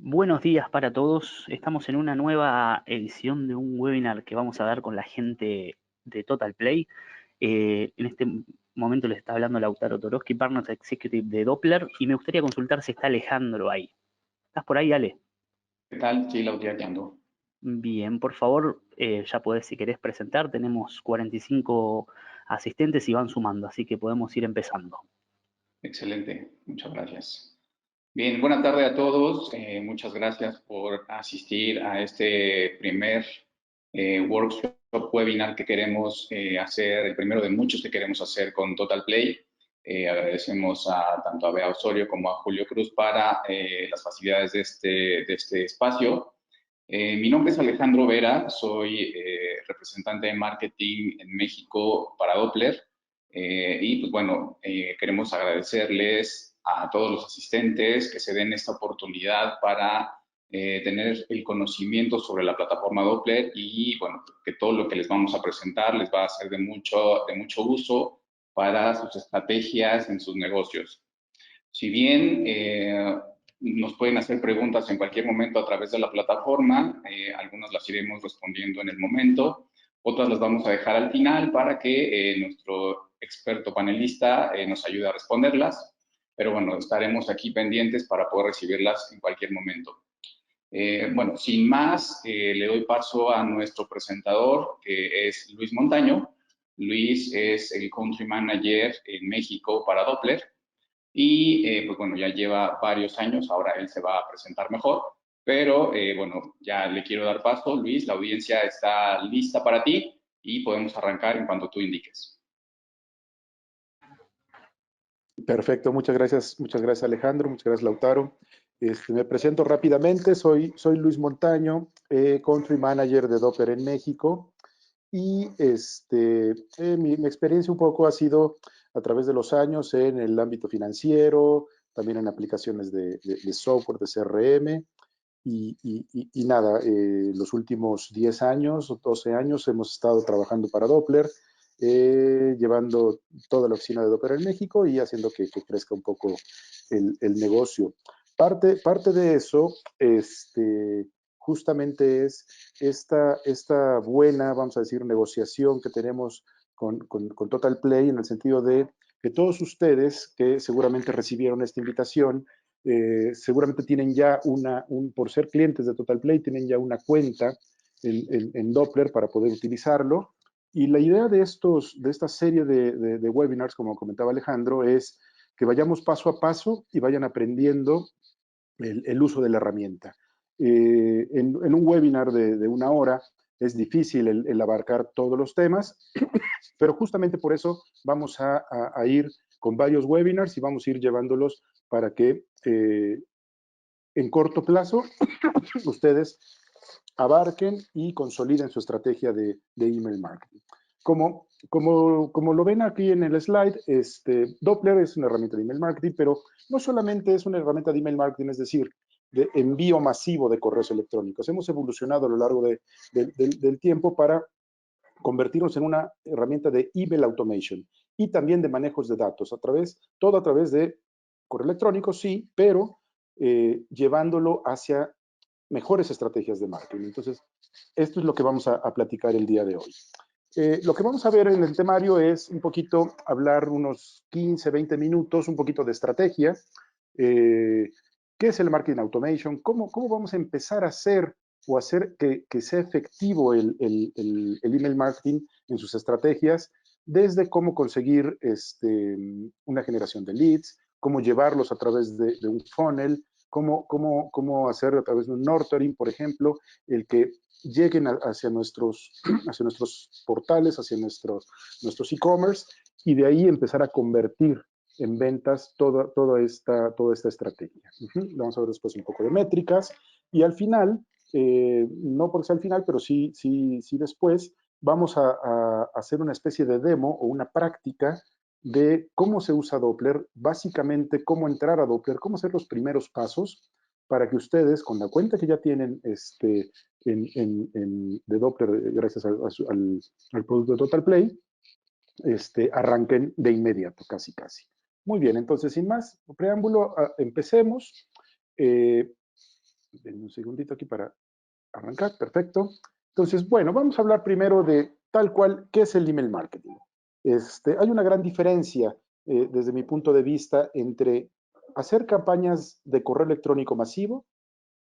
Buenos días para todos. Estamos en una nueva edición de un webinar que vamos a dar con la gente de Total Play. En este momento les está hablando Lautaro Toroski, Partners Executive de Doppler, y me gustaría consultar si está Alejandro ahí. ¿Estás por ahí, Ale? ¿Qué tal? Sí, Laudia, aquí ando. Bien, por favor, ya podés, si querés presentar. Tenemos 45 asistentes y van sumando, así que podemos ir empezando. Excelente, muchas gracias. Bien, buena tarde a todos. Muchas gracias por asistir a este primer workshop webinar que queremos hacer, el primero de muchos que queremos hacer con Total Play. Agradecemos tanto a Bea Osorio como a Julio Cruz para las facilidades de este espacio. Mi nombre es Alejandro Vera, soy representante de marketing en México para Doppler. Y pues bueno, queremos agradecerles a todos los asistentes que se den esta oportunidad para tener el conocimiento sobre la plataforma Doppler y bueno, que todo lo que les vamos a presentar les va a ser de mucho uso para sus estrategias en sus negocios. Si bien nos pueden hacer preguntas en cualquier momento a través de la plataforma, algunas las iremos respondiendo en el momento, otras las vamos a dejar al final para que nuestro experto panelista nos ayude a responderlas, pero bueno, estaremos aquí pendientes para poder recibirlas en cualquier momento. Bueno, sin más, le doy paso a nuestro presentador, que es Luis Montaño. Luis es el Country Manager en México para Doppler. Y pues bueno, ya lleva varios años, ahora él se va a presentar mejor, pero bueno, ya le quiero dar paso. Luis, la audiencia está lista para ti y podemos arrancar en cuanto tú indiques. Perfecto, muchas gracias Alejandro, muchas gracias Lautaro. Me presento rápidamente, soy Luis Montaño, Country Manager de Doppler en México. Y mi experiencia un poco ha sido a través de los años en el ámbito financiero, también en aplicaciones de software, de CRM, y nada, los últimos 10 años o 12 años hemos estado trabajando para Doppler, llevando toda la oficina de Doppler en México y haciendo que crezca un poco el negocio. Parte de eso, justamente es esta buena, vamos a decir, negociación que tenemos con Total Play, en el sentido de que todos ustedes que seguramente recibieron esta invitación, seguramente tienen ya por ser clientes de Total Play, tienen ya una cuenta en Doppler para poder utilizarlo. Y la idea de esta serie de webinars, como comentaba Alejandro, es que vayamos paso a paso y vayan aprendiendo el uso de la herramienta. En un webinar de una hora es difícil el abarcar todos los temas, pero justamente por eso vamos a ir con varios webinars y vamos a ir llevándolos para que en corto plazo ustedes abarquen y consoliden su estrategia de email marketing. Como lo ven aquí en el slide, Doppler es una herramienta de email marketing, pero no solamente es una herramienta de email marketing, es decir, de envío masivo de correos electrónicos. Hemos evolucionado a lo largo del tiempo para convertirnos en una herramienta de email automation y también de manejos de datos, todo a través de correo electrónico, sí, pero llevándolo hacia mejores estrategias de marketing. Entonces, esto es lo que vamos a platicar el día de hoy. Lo que vamos a ver en el temario es un poquito hablar unos 15, 20 minutos, un poquito de estrategia. ¿Qué es el marketing automation? ¿Cómo vamos a empezar a hacer o hacer que sea efectivo el email marketing en sus estrategias? Desde cómo conseguir una generación de leads, cómo llevarlos a través de un funnel, cómo hacer a través de un nurturing, por ejemplo, el que lleguen hacia nuestros portales, hacia nuestros e-commerce, y de ahí empezar a convertir en ventas toda esta estrategia. Vamos a ver después un poco de métricas, y al final, no porque sea al final, pero sí después, vamos a hacer una especie de demo o una práctica de cómo se usa Doppler, básicamente cómo entrar a Doppler, cómo hacer los primeros pasos para que ustedes, con la cuenta que ya tienen de Doppler, gracias al producto de Total Play, arranquen de inmediato, casi. Muy bien, entonces, sin más preámbulo, empecemos. denme un segundito aquí para arrancar, perfecto. Entonces, bueno, vamos a hablar primero de tal cual, ¿qué es el email marketing? Hay una gran diferencia, desde mi punto de vista, entre hacer campañas de correo electrónico masivo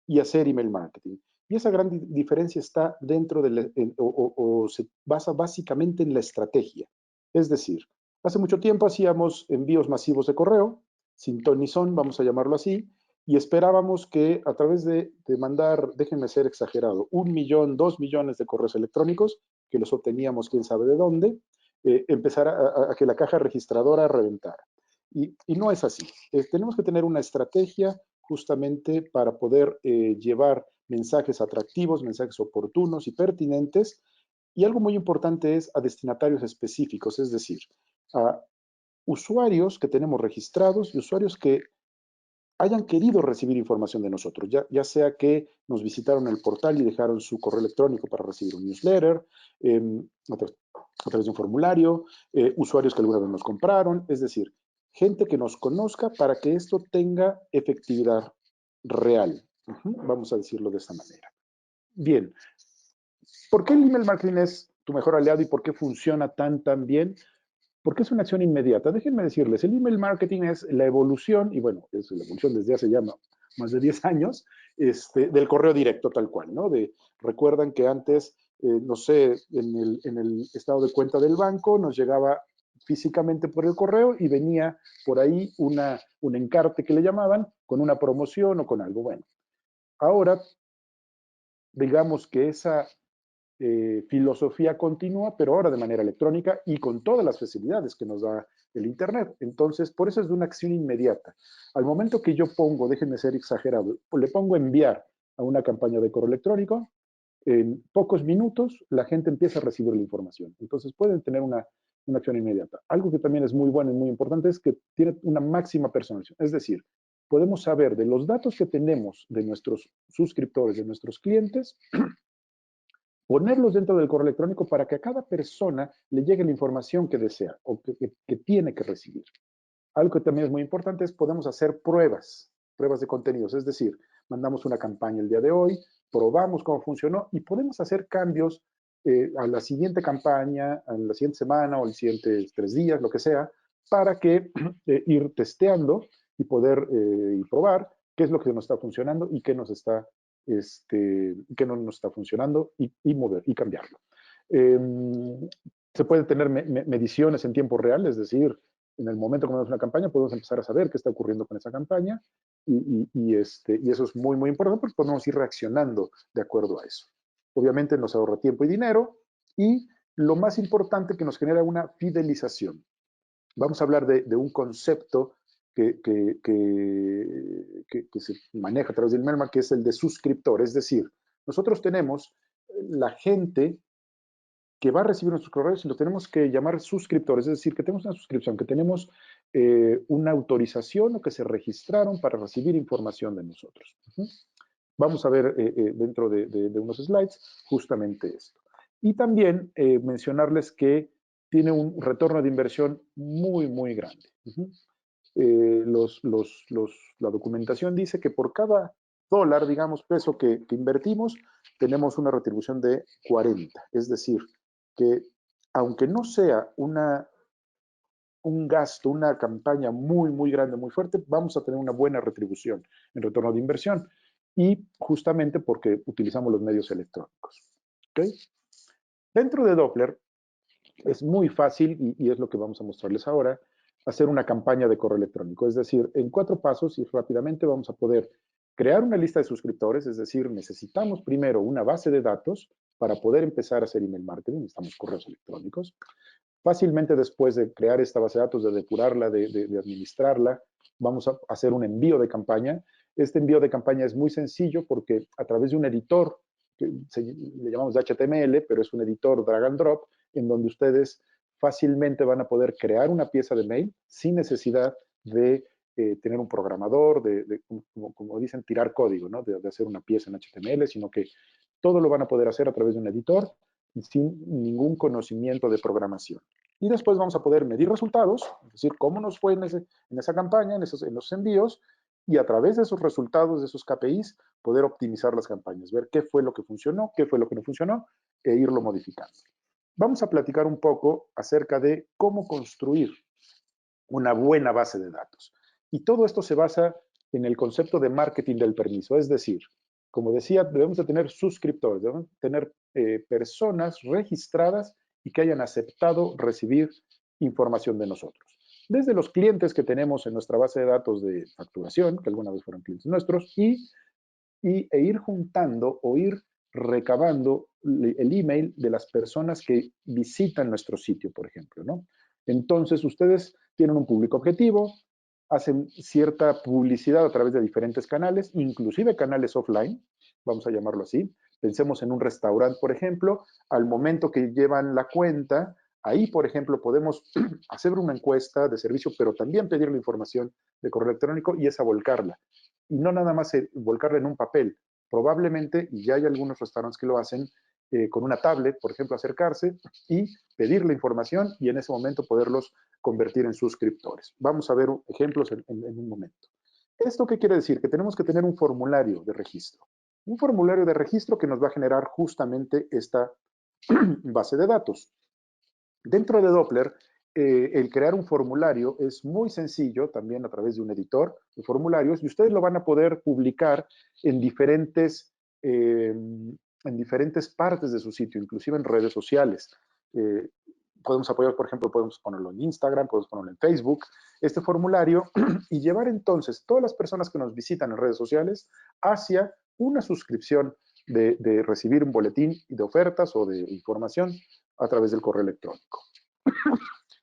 y hacer email marketing. Y esa gran diferencia está dentro de o se basa básicamente en la estrategia. Es decir, hace mucho tiempo hacíamos envíos masivos de correo, sin ton ni son, vamos a llamarlo así, y esperábamos que a través de mandar, déjenme ser exagerado, 1 millón, 2 millones de correos electrónicos, que los obteníamos quién sabe de dónde, empezar a que la caja registradora reventara. Y no es así. Tenemos que tener una estrategia justamente para poder llevar mensajes atractivos, mensajes oportunos y pertinentes. Y algo muy importante es a destinatarios específicos, es decir, a usuarios que tenemos registrados y usuarios que hayan querido recibir información de nosotros, ya sea que nos visitaron el portal y dejaron su correo electrónico para recibir un newsletter, a través de un formulario, usuarios que alguna vez nos compraron, es decir, gente que nos conozca para que esto tenga efectividad real. Vamos a decirlo de esta manera. Bien, ¿por qué el email marketing es tu mejor aliado y por qué funciona tan bien? Porque es una acción inmediata. Déjenme decirles, el email marketing es la evolución, y bueno, es la evolución desde hace ya más de 10 años, del correo directo tal cual, ¿no? Recuerdan que antes, no sé, en el estado de cuenta del banco nos llegaba físicamente por el correo y venía por ahí un encarte que le llamaban con una promoción o con algo. Bueno, ahora digamos que esa filosofía continua, pero ahora de manera electrónica y con todas las facilidades que nos da el Internet. Entonces, por eso es de una acción inmediata. Al momento que yo pongo, déjenme ser exagerado, le pongo enviar a una campaña de correo electrónico, en pocos minutos la gente empieza a recibir la información. Entonces, pueden tener una acción inmediata. Algo que también es muy bueno y muy importante es que tiene una máxima personalización. Es decir, podemos saber de los datos que tenemos de nuestros suscriptores, de nuestros clientes, ponerlos dentro del correo electrónico para que a cada persona le llegue la información que desea o que tiene que recibir. Algo que también es muy importante es podemos hacer pruebas de contenidos, es decir, mandamos una campaña el día de hoy, probamos cómo funcionó y podemos hacer cambios a la siguiente campaña, a la siguiente semana o los siguientes 3 días, lo que sea, para que ir testeando y poder probar qué es lo que nos está funcionando y qué no nos está funcionando y mover y cambiarlo. Se pueden tener mediciones en tiempo real, es decir, en el momento que mandamos una campaña podemos empezar a saber qué está ocurriendo con esa campaña y eso es muy importante porque podemos ir reaccionando de acuerdo a eso. Obviamente nos ahorra tiempo y dinero y lo más importante que nos genera una fidelización. Vamos a hablar de un concepto que se maneja a través del email, que es el de suscriptor. Es decir, nosotros tenemos la gente que va a recibir nuestros correos y lo tenemos que llamar suscriptores, es decir, que tenemos una suscripción, que tenemos una autorización o que se registraron para recibir información de nosotros. Vamos a ver dentro de unos slides justamente esto. Y también mencionarles que tiene un retorno de inversión muy grande. La documentación dice que por cada dólar, digamos, peso que invertimos, tenemos una retribución de 40. Es decir, que aunque no sea un gasto, una campaña muy grande, muy fuerte, vamos a tener una buena retribución en retorno de inversión. Y justamente porque utilizamos los medios electrónicos. ¿Okay? Dentro de Doppler es muy fácil, y es lo que vamos a mostrarles ahora, hacer una campaña de correo electrónico. Es decir, en 4 pasos y rápidamente vamos a poder crear una lista de suscriptores, es decir, necesitamos primero una base de datos para poder empezar a hacer email marketing, necesitamos correos electrónicos. Fácilmente después de crear esta base de datos, de depurarla, de administrarla, vamos a hacer un envío de campaña. Este envío de campaña es muy sencillo porque a través de un editor, que le llamamos de HTML, pero es un editor drag and drop, en donde ustedes fácilmente van a poder crear una pieza de mail sin necesidad de tener un programador, como dicen, tirar código, ¿no? de hacer una pieza en HTML, sino que todo lo van a poder hacer a través de un editor sin ningún conocimiento de programación. Y después vamos a poder medir resultados, es decir, cómo nos fue en esa campaña, en esos envíos, y a través de esos resultados, de esos KPIs, poder optimizar las campañas, ver qué fue lo que funcionó, qué fue lo que no funcionó e irlo modificando. Vamos a platicar un poco acerca de cómo construir una buena base de datos. Y todo esto se basa en el concepto de marketing del permiso, es decir, como decía, debemos de tener suscriptores, debemos tener personas registradas y que hayan aceptado recibir información de nosotros. Desde los clientes que tenemos en nuestra base de datos de facturación, que alguna vez fueron clientes nuestros, e ir juntando o ir recabando el email de las personas que visitan nuestro sitio, por ejemplo, ¿no? Entonces, ustedes tienen un público objetivo, hacen cierta publicidad a través de diferentes canales, inclusive canales offline, vamos a llamarlo así. Pensemos en un restaurante, por ejemplo, al momento que llevan la cuenta, ahí, por ejemplo, podemos hacer una encuesta de servicio, pero también pedir la información de correo electrónico y esa volcarla. Y no nada más volcarla en un papel. Probablemente, y ya hay algunos restaurantes que lo hacen, con una tablet, por ejemplo, acercarse y pedir la información y en ese momento poderlos convertir en suscriptores. Vamos a ver ejemplos en un momento. ¿Esto qué quiere decir? Que tenemos que tener un formulario de registro. Un formulario de registro que nos va a generar justamente esta base de datos. Dentro de Doppler, el crear un formulario es muy sencillo, también a través de un editor de formularios, y ustedes lo van a poder publicar en diferentes partes de su sitio, inclusive en redes sociales. Podemos apoyar, por ejemplo, podemos ponerlo en Instagram, podemos ponerlo en Facebook, este formulario, y llevar entonces todas las personas que nos visitan en redes sociales hacia una suscripción de recibir un boletín de ofertas o de información a través del correo electrónico.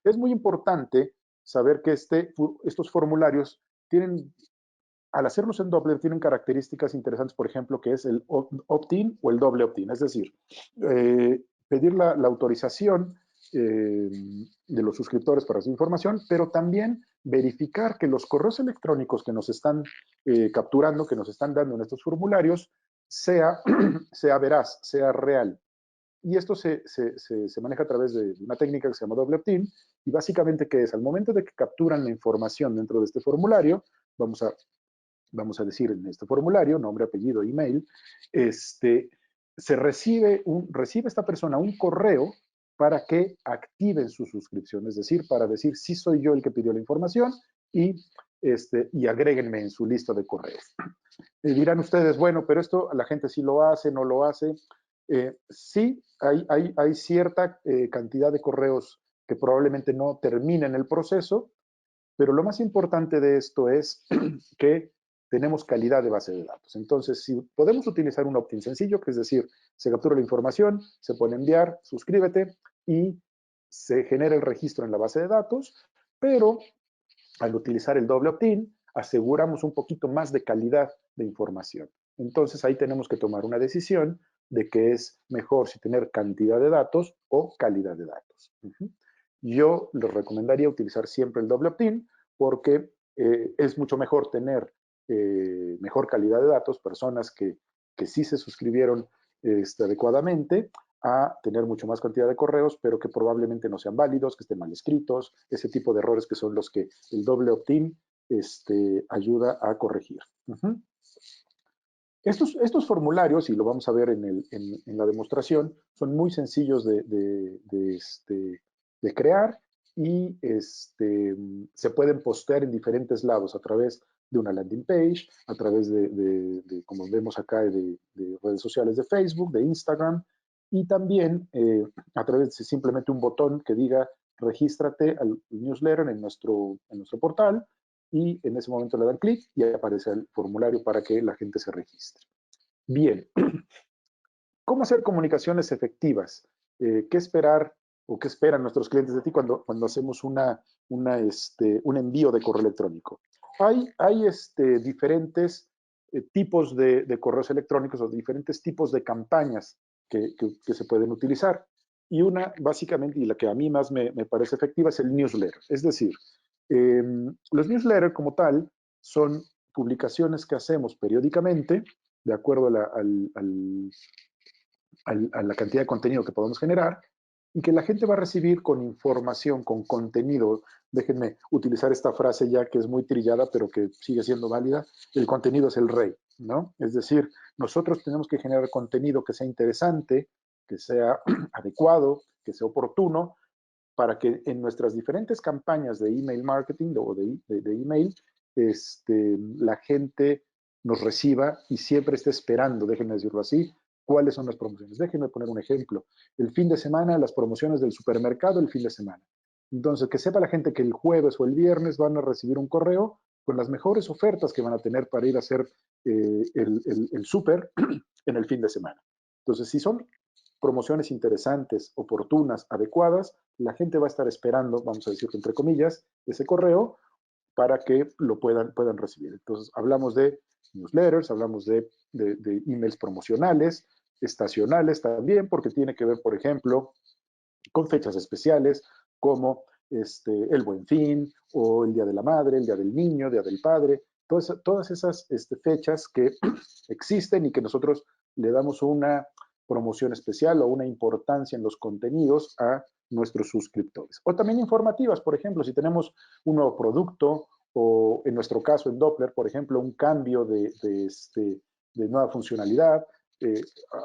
Es muy importante saber que estos formularios tienen, al hacerlos en Doppler, tienen características interesantes, por ejemplo, que es el opt-in o el doble opt-in, es decir, pedir la autorización de los suscriptores para su información, pero también verificar que los correos electrónicos que nos están capturando, que nos están dando en estos formularios, sea veraz, sea real. Y esto se maneja a través de una técnica que se llama doble opt-in, y básicamente, ¿qué es? Al momento de que capturan la información dentro de este formulario, vamos a decir en este formulario, nombre, apellido, email, recibe esta persona un correo para que activen su suscripción, es decir, para decir sí soy yo el que pidió la información y agréguenme en su lista de correos. Dirán ustedes, bueno, pero esto la gente sí lo hace, no lo hace. Sí, hay cierta cantidad de correos que probablemente no terminen el proceso, pero lo más importante de esto es que tenemos calidad de base de datos. Entonces, si podemos utilizar un opt-in sencillo, que es decir, se captura la información, se pone enviar, suscríbete y se genera el registro en la base de datos, pero al utilizar el doble opt-in, aseguramos un poquito más de calidad de información. Entonces, ahí tenemos que tomar una decisión de que es mejor si tener cantidad de datos o calidad de datos. Yo les recomendaría utilizar siempre el doble opt-in porque es mucho mejor tener mejor calidad de datos, personas que sí se suscribieron adecuadamente, a tener mucho más cantidad de correos, pero que probablemente no sean válidos, que estén mal escritos, ese tipo de errores que son los que el doble opt-in ayuda a corregir. Estos formularios, y lo vamos a ver en la demostración, son muy sencillos de crear y se pueden postear en diferentes lados a través de una landing page, a través como vemos acá, de redes sociales de Facebook, de Instagram, y también a través de simplemente un botón que diga regístrate al newsletter en nuestro portal, y en ese momento le dan clic y aparece el formulario para que la gente se registre. Bien, ¿cómo hacer comunicaciones efectivas? ¿Qué esperar o qué esperan nuestros clientes de ti cuando hacemos un envío de correo electrónico? Hay diferentes tipos de correos electrónicos o diferentes tipos de campañas que se pueden utilizar. Y una, básicamente, y la que a mí más me parece efectiva, es el newsletter. Es decir, los newsletters como tal son publicaciones que hacemos periódicamente de acuerdo a la cantidad de contenido que podemos generar, y que la gente va a recibir con información, con contenido. Déjenme utilizar esta frase ya que es muy trillada, pero que sigue siendo válida. El contenido es el rey, ¿no? Es decir, nosotros tenemos que generar contenido que sea interesante, que sea adecuado, que sea oportuno, para que en nuestras diferentes campañas de email marketing o de email, la gente nos reciba y siempre esté esperando, déjenme decirlo así, cuáles son las promociones. Déjenme poner un ejemplo. El fin de semana, las promociones del supermercado el fin de semana. Entonces, que sepa la gente que el jueves o el viernes van a recibir un correo con las mejores ofertas que van a tener para ir a hacer el súper en el fin de semana. Entonces, si son promociones interesantes, oportunas, adecuadas, la gente va a estar esperando, vamos a decirlo entre comillas, ese correo para que lo puedan recibir. Entonces, hablamos de newsletters, hablamos de emails promocionales, estacionales también, porque tiene que ver, por ejemplo, con fechas especiales como el Buen Fin o el Día de la Madre, el Día del Niño, el Día del Padre, todas esas fechas que existen y que nosotros le damos una promoción especial o una importancia en los contenidos a nuestros suscriptores. O también informativas, por ejemplo, si tenemos un nuevo producto o en nuestro caso en Doppler, por ejemplo, un cambio de nueva funcionalidad,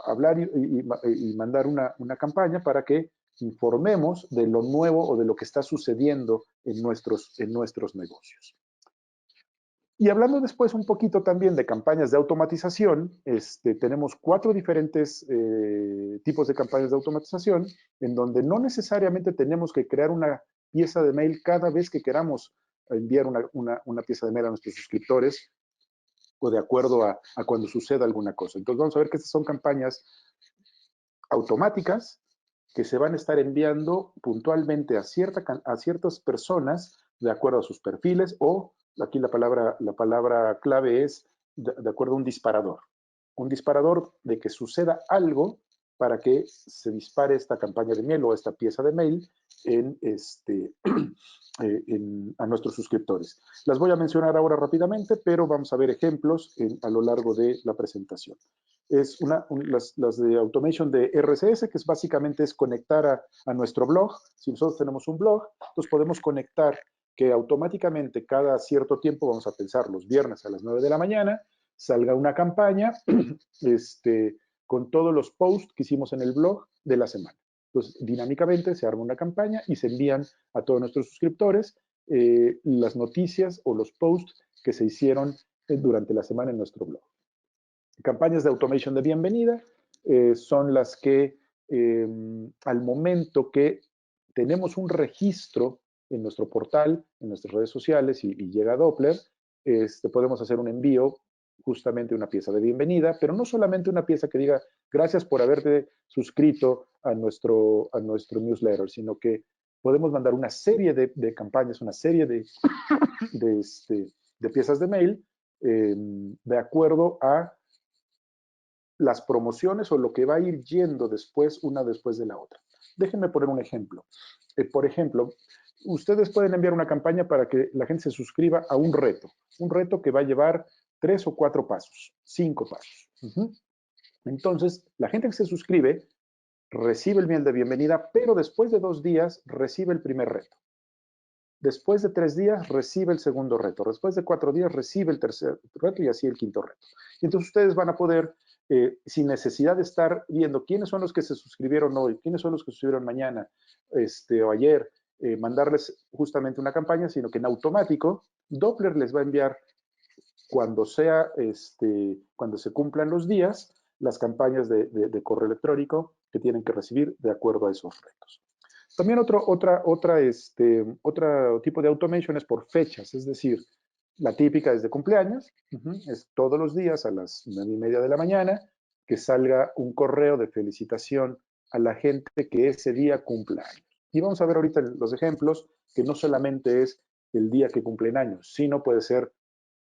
hablar y mandar una campaña para que informemos de lo nuevo o de lo que está sucediendo en nuestros negocios. Y hablando después un poquito también de campañas de automatización, tenemos 4 diferentes tipos de campañas de automatización en donde no necesariamente tenemos que crear una pieza de mail cada vez que queramos enviar una pieza de mail a nuestros suscriptores o de acuerdo a cuando suceda alguna cosa. Entonces vamos a ver que estas son campañas automáticas que se van a estar enviando puntualmente a ciertas personas de acuerdo a sus perfiles o, aquí la palabra clave es de acuerdo a un disparador. Un disparador de que suceda algo para que se dispare esta campaña de mail o esta pieza de mail a nuestros suscriptores. Las voy a mencionar ahora rápidamente, pero vamos a ver ejemplos a lo largo de la presentación. Es las de automation de RCS, que básicamente es conectar a nuestro blog. Si nosotros tenemos un blog, entonces podemos conectar que automáticamente cada cierto tiempo, vamos a pensar los viernes a las 9 de la mañana, salga una campaña con todos los posts que hicimos en el blog de la semana. Entonces, dinámicamente se arma una campaña y se envían a todos nuestros suscriptores las noticias o los posts que se hicieron durante la semana en nuestro blog. Campañas de automation de bienvenida son las que al momento que tenemos un registro en nuestro portal, en nuestras redes sociales y llega a Doppler, podemos hacer un envío, justamente una pieza de bienvenida, pero no solamente una pieza que diga gracias por haberte suscrito a nuestro newsletter, sino que podemos mandar una serie de campañas, una serie de piezas de mail de acuerdo a las promociones o lo que va a ir yendo después, una después de la otra. Déjenme poner un ejemplo. Por ejemplo, ustedes pueden enviar una campaña para que la gente se suscriba a un reto que va a llevar 3 o 4 pasos, 5 pasos. Entonces, la gente que se suscribe recibe el mail de bienvenida, pero después de 2 días recibe el primer reto. Después de 3 días recibe el segundo reto. Después de 4 días recibe el tercer reto y así el quinto reto. Y entonces ustedes van a poder, sin necesidad de estar viendo quiénes son los que se suscribieron hoy, quiénes son los que se suscribieron mañana o ayer, mandarles justamente una campaña, sino que en automático Doppler les va a enviar cuando se cumplan los días, las campañas de correo electrónico que tienen que recibir de acuerdo a esos retos. También otro tipo de automation es por fechas, es decir, la típica es de cumpleaños, es todos los días a las 9:30 de la mañana que salga un correo de felicitación a la gente que ese día cumpleaños. Y vamos a ver ahorita los ejemplos, que no solamente es el día que cumplen años, sino puede ser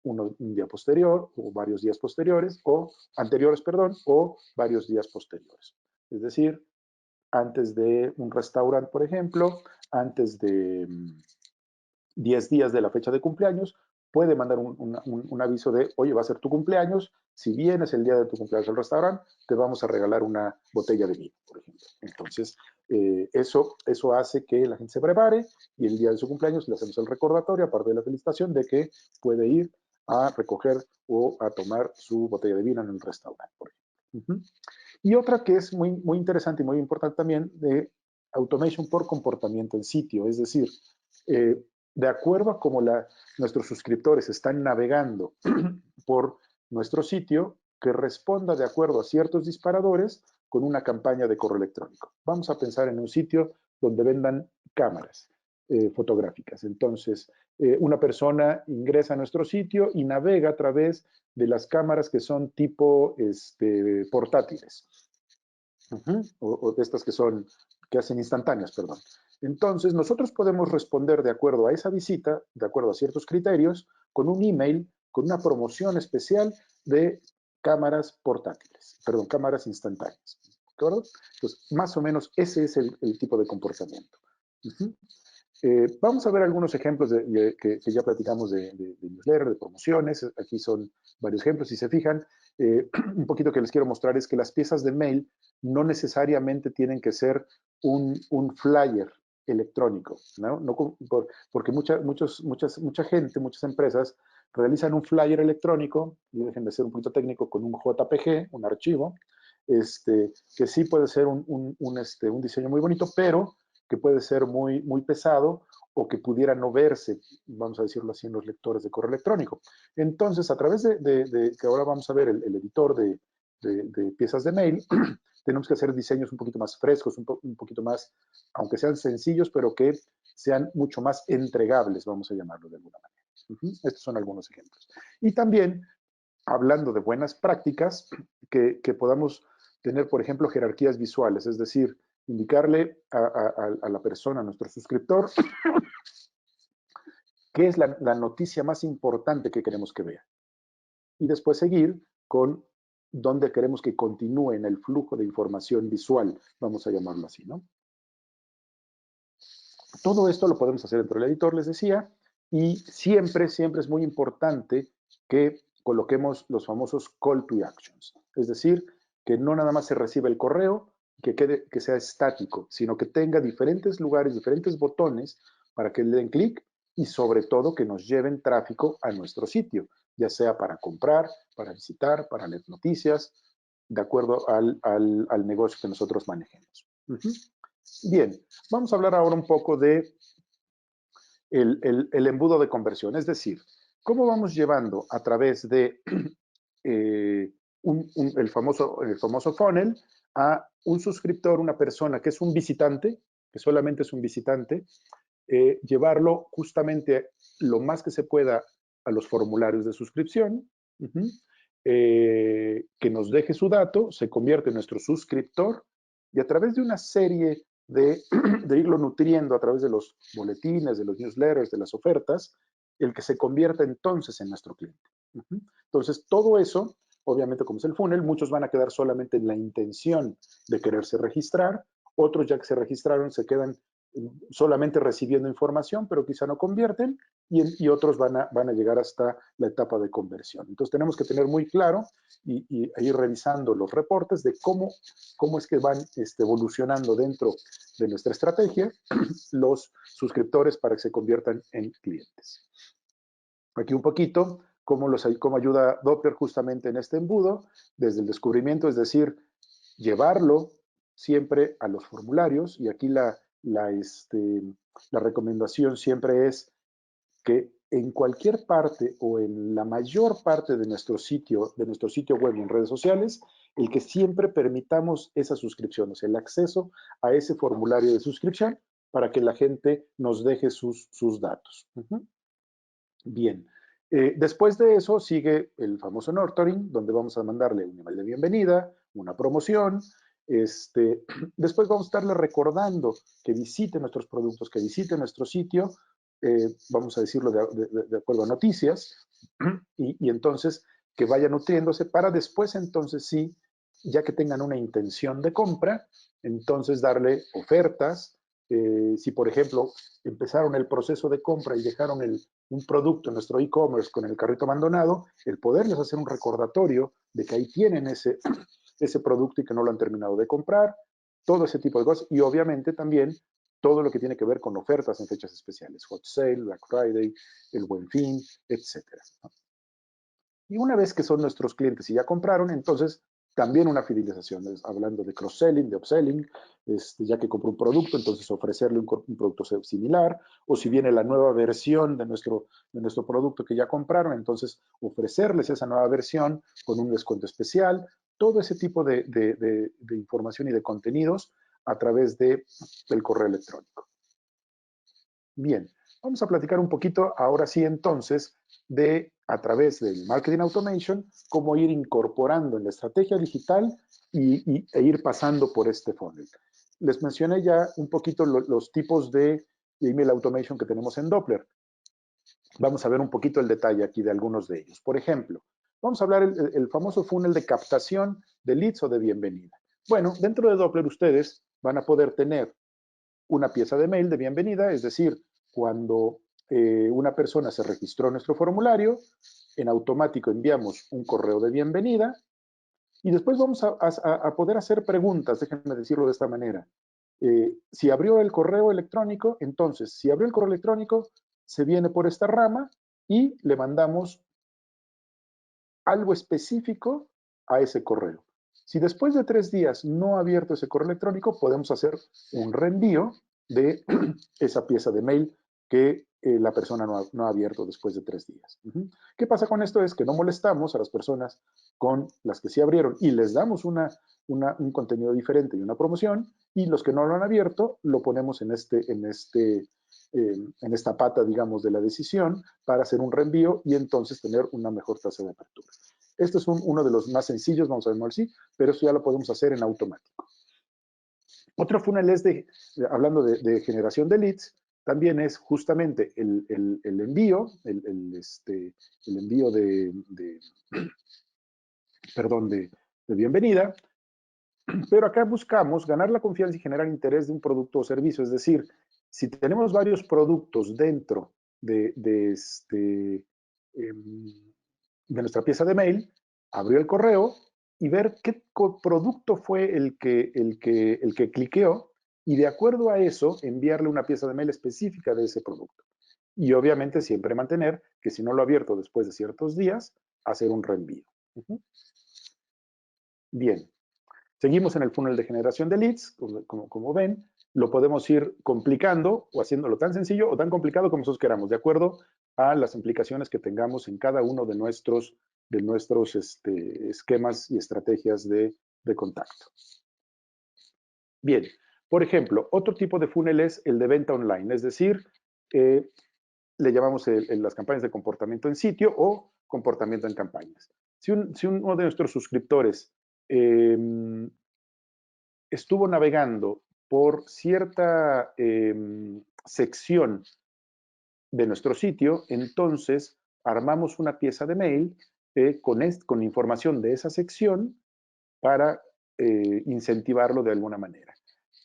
un día posterior o varios días posteriores o anteriores, perdón, o varios días posteriores. Es decir, antes de un restaurante, por ejemplo, antes de 10 días de la fecha de cumpleaños, puede mandar un aviso de, oye, va a ser tu cumpleaños, si vienes el día de tu cumpleaños al restaurante, te vamos a regalar una botella de vino, por ejemplo. Entonces, Eso hace que la gente se prepare y el día de su cumpleaños le hacemos el recordatorio, aparte de la felicitación, de que puede ir a recoger o a tomar su botella de vino en el restaurante, por ejemplo. Y otra que es muy, muy interesante y muy importante también, de automation por comportamiento en sitio, es decir, de acuerdo a cómo nuestros suscriptores están navegando por nuestro sitio, que responda de acuerdo a ciertos disparadores con una campaña de correo electrónico. Vamos a pensar en un sitio donde vendan cámaras fotográficas. Entonces, una persona ingresa a nuestro sitio y navega a través de las cámaras que son tipo portátiles. O de estas que hacen instantáneas, perdón. Entonces, nosotros podemos responder de acuerdo a esa visita, de acuerdo a ciertos criterios, con un email, con una promoción especial de cámaras portátiles, perdón, cámaras instantáneas. ¿De acuerdo? Entonces, más o menos ese es el tipo de comportamiento. Vamos a ver algunos ejemplos que ya platicamos de newsletter, de promociones. Aquí son varios ejemplos. Si se fijan, un poquito que les quiero mostrar es que las piezas de mail no necesariamente tienen que ser un flyer electrónico, ¿no? Porque mucha gente, muchas empresas realizan un flyer electrónico, y dejen de ser un poquito técnico, con un JPG, un archivo, que sí puede ser un diseño muy bonito, pero que puede ser muy, muy pesado o que pudiera no verse, vamos a decirlo así, en los lectores de correo electrónico. Entonces, a través que ahora vamos a ver el editor de piezas de mail, tenemos que hacer diseños un poquito más frescos, un poquito más, aunque sean sencillos, pero que sean mucho más entregables, vamos a llamarlo de alguna manera. Estos son algunos ejemplos. Y también, hablando de buenas prácticas, que podamos tener, por ejemplo, jerarquías visuales, es decir, indicarle a la persona, a nuestro suscriptor, qué es la noticia más importante que queremos que vea. Y después seguir con dónde queremos que continúe en el flujo de información visual, vamos a llamarlo así, ¿no? Todo esto lo podemos hacer dentro del editor, les decía, y siempre es muy importante que coloquemos los famosos call to actions. Es decir, que no nada más se reciba el correo, que sea estático, sino que tenga diferentes lugares, diferentes botones para que le den clic y sobre todo que nos lleven tráfico a nuestro sitio, ya sea para comprar, para visitar, para leer noticias, de acuerdo al negocio que nosotros manejemos. Bien, vamos a hablar ahora un poco de el embudo de conversión, es decir, cómo vamos llevando a través de el famoso funnel a un suscriptor, una persona que es un visitante, que solamente es un visitante, llevarlo justamente lo más que se pueda a los formularios de suscripción, que nos deje su dato, se convierte en nuestro suscriptor y a través de una serie de irlo nutriendo a través de los boletines, de los newsletters, de las ofertas, el que se convierta entonces en nuestro cliente. Entonces, todo eso, obviamente como es el funnel, muchos van a quedar solamente en la intención de quererse registrar, otros ya que se registraron se quedan solamente recibiendo información, pero quizá no convierten, y otros van a llegar hasta la etapa de conversión. Entonces tenemos que tener muy claro y ir revisando los reportes de cómo es que van evolucionando dentro de nuestra estrategia los suscriptores para que se conviertan en clientes. Aquí un poquito cómo ayuda Doppler justamente en este embudo, desde el descubrimiento, es decir, llevarlo siempre a los formularios, y aquí la recomendación siempre es que en cualquier parte o en la mayor parte de nuestro sitio web y en redes sociales, el que siempre permitamos esa suscripción, o sea, el acceso a ese formulario de suscripción para que la gente nos deje sus datos. Bien. Después de eso sigue el famoso nurturing, donde vamos a mandarle un email de bienvenida, una promoción. Después vamos a estarle recordando que visite nuestros productos, que visite nuestro sitio, vamos a decirlo de acuerdo a noticias, y entonces que vaya nutriéndose para después entonces sí, ya que tengan una intención de compra, entonces darle ofertas. Si por ejemplo empezaron el proceso de compra y dejaron un producto en nuestro e-commerce con el carrito abandonado, el poderles hacer un recordatorio de que ahí tienen ese producto y que no lo han terminado de comprar, todo ese tipo de cosas y obviamente también todo lo que tiene que ver con ofertas en fechas especiales, Hot Sale, Black Friday, el Buen Fin, etcétera. Y una vez que son nuestros clientes y ya compraron, entonces también una fidelización, hablando de cross-selling, de upselling, ya que compró un producto, entonces ofrecerle un producto similar, o si viene la nueva versión de nuestro producto que ya compraron, entonces ofrecerles esa nueva versión con un descuento especial, todo ese tipo de información y de contenidos a través del correo electrónico. Bien, vamos a platicar un poquito ahora sí entonces de, a través del Marketing Automation, cómo ir incorporando en la estrategia digital e ir pasando por este funnel. Les mencioné ya un poquito los tipos de Email Automation que tenemos en Doppler. Vamos a ver un poquito el detalle aquí de algunos de ellos. Por ejemplo, vamos a hablar el famoso funnel de captación de leads o de bienvenida. Bueno, dentro de Doppler ustedes van a poder tener una pieza de mail de bienvenida, es decir, cuando una persona se registró en nuestro formulario, en automático enviamos un correo de bienvenida y después vamos a poder hacer preguntas, déjenme decirlo de esta manera. Si abrió el correo electrónico, entonces, si abrió el correo electrónico, se viene por esta rama y le mandamos algo específico a ese correo. Si después de 3 días no ha abierto ese correo electrónico, podemos hacer un reenvío de esa pieza de mail que la persona no ha abierto después de 3 días. ¿Qué pasa con esto? Es que no molestamos a las personas con las que sí abrieron y les damos un contenido diferente y una promoción, y los que no lo han abierto lo ponemos en esta pata, digamos, de la decisión para hacer un reenvío y entonces tener una mejor tasa de apertura. Este es uno de los más sencillos, vamos a verlo así, pero esto ya lo podemos hacer en automático. Otro funnel es hablando de generación de leads, también es justamente el envío, el envío de bienvenida, pero acá buscamos ganar la confianza y generar interés de un producto o servicio, es decir, si tenemos varios productos dentro de nuestra pieza de mail, abrió el correo y ver qué producto fue el que cliqueó y de acuerdo a eso enviarle una pieza de mail específica de ese producto. Y obviamente siempre mantener que si no lo ha abierto después de ciertos días, hacer un reenvío. Bien, seguimos en el funnel de generación de leads, como ven, lo podemos ir complicando o haciéndolo tan sencillo o tan complicado como nosotros queramos, de acuerdo a las implicaciones que tengamos en cada uno de nuestros esquemas y estrategias de contacto. Bien, por ejemplo, otro tipo de funnel es el de venta online, es decir, le llamamos las campañas de comportamiento en sitio o comportamiento en campañas. Si uno de nuestros suscriptores estuvo navegando por cierta sección de nuestro sitio, entonces armamos una pieza de mail con información de esa sección para incentivarlo de alguna manera.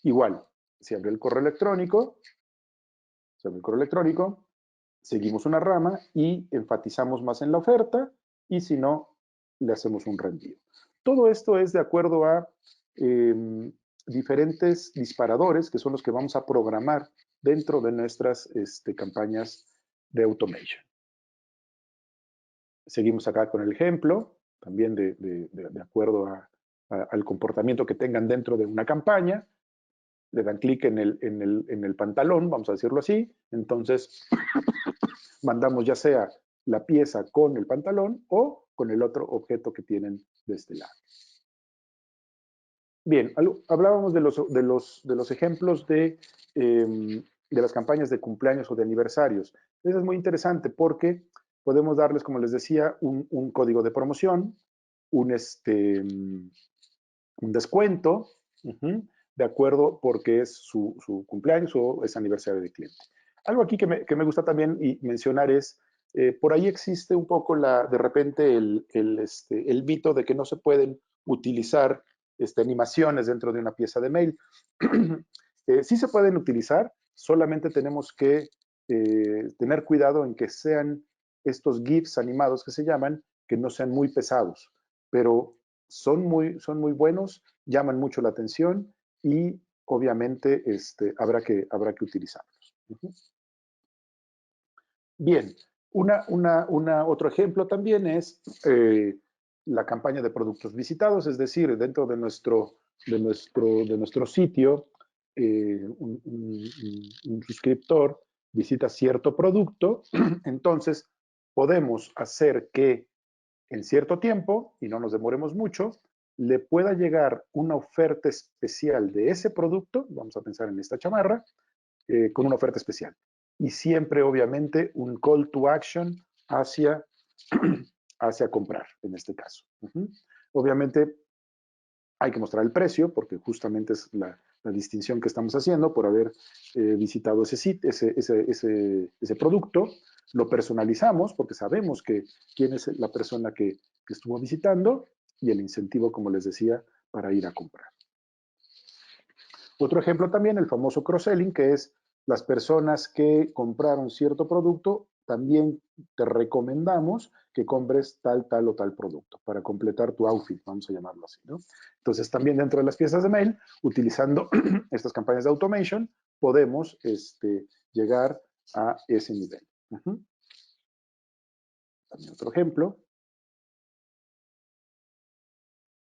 Igual, se abre el correo electrónico, seguimos una rama y enfatizamos más en la oferta y si no, le hacemos un reenvío. Todo esto es de acuerdo a diferentes disparadores que son los que vamos a programar dentro de nuestras campañas de automation. Seguimos acá con el ejemplo, también de acuerdo al comportamiento que tengan dentro de una campaña. Le dan clic en el pantalón, vamos a decirlo así, entonces mandamos ya sea la pieza con el pantalón o con el otro objeto que tienen de este lado. Bien, hablábamos de los ejemplos de las campañas de cumpleaños o de aniversarios. Eso es muy interesante porque podemos darles, como les decía, un código de promoción, un descuento, de acuerdo porque es su cumpleaños o es aniversario del cliente. Algo aquí que me gusta también mencionar es, por ahí existe un poco de repente el mito de que no se pueden utilizar animaciones dentro de una pieza de mail. Sí se pueden utilizar, solamente tenemos que tener cuidado en que sean estos GIFs animados que se llaman, que no sean muy pesados, pero son muy buenos, llaman mucho la atención y obviamente habrá que utilizarlos. Bien, otro ejemplo también es la campaña de productos visitados, es decir, dentro de nuestro sitio, un suscriptor visita cierto producto, entonces podemos hacer que en cierto tiempo, y no nos demoremos mucho, le pueda llegar una oferta especial de ese producto, vamos a pensar en esta chamarra, con una oferta especial. Y siempre, obviamente, un call to action hacia, hacia comprar, en este caso. Obviamente, hay que mostrar el precio, porque justamente es la distinción que estamos haciendo por haber visitado ese producto. Lo personalizamos, porque sabemos quién es la persona que estuvo visitando, y el incentivo, como les decía, para ir a comprar. Otro ejemplo también, el famoso cross-selling, que es las personas que compraron cierto producto, también te recomendamos que compres tal o tal producto para completar tu outfit, vamos a llamarlo así, ¿no? Entonces, también dentro de las piezas de mail, utilizando estas campañas de automation, podemos llegar a ese nivel. También otro ejemplo.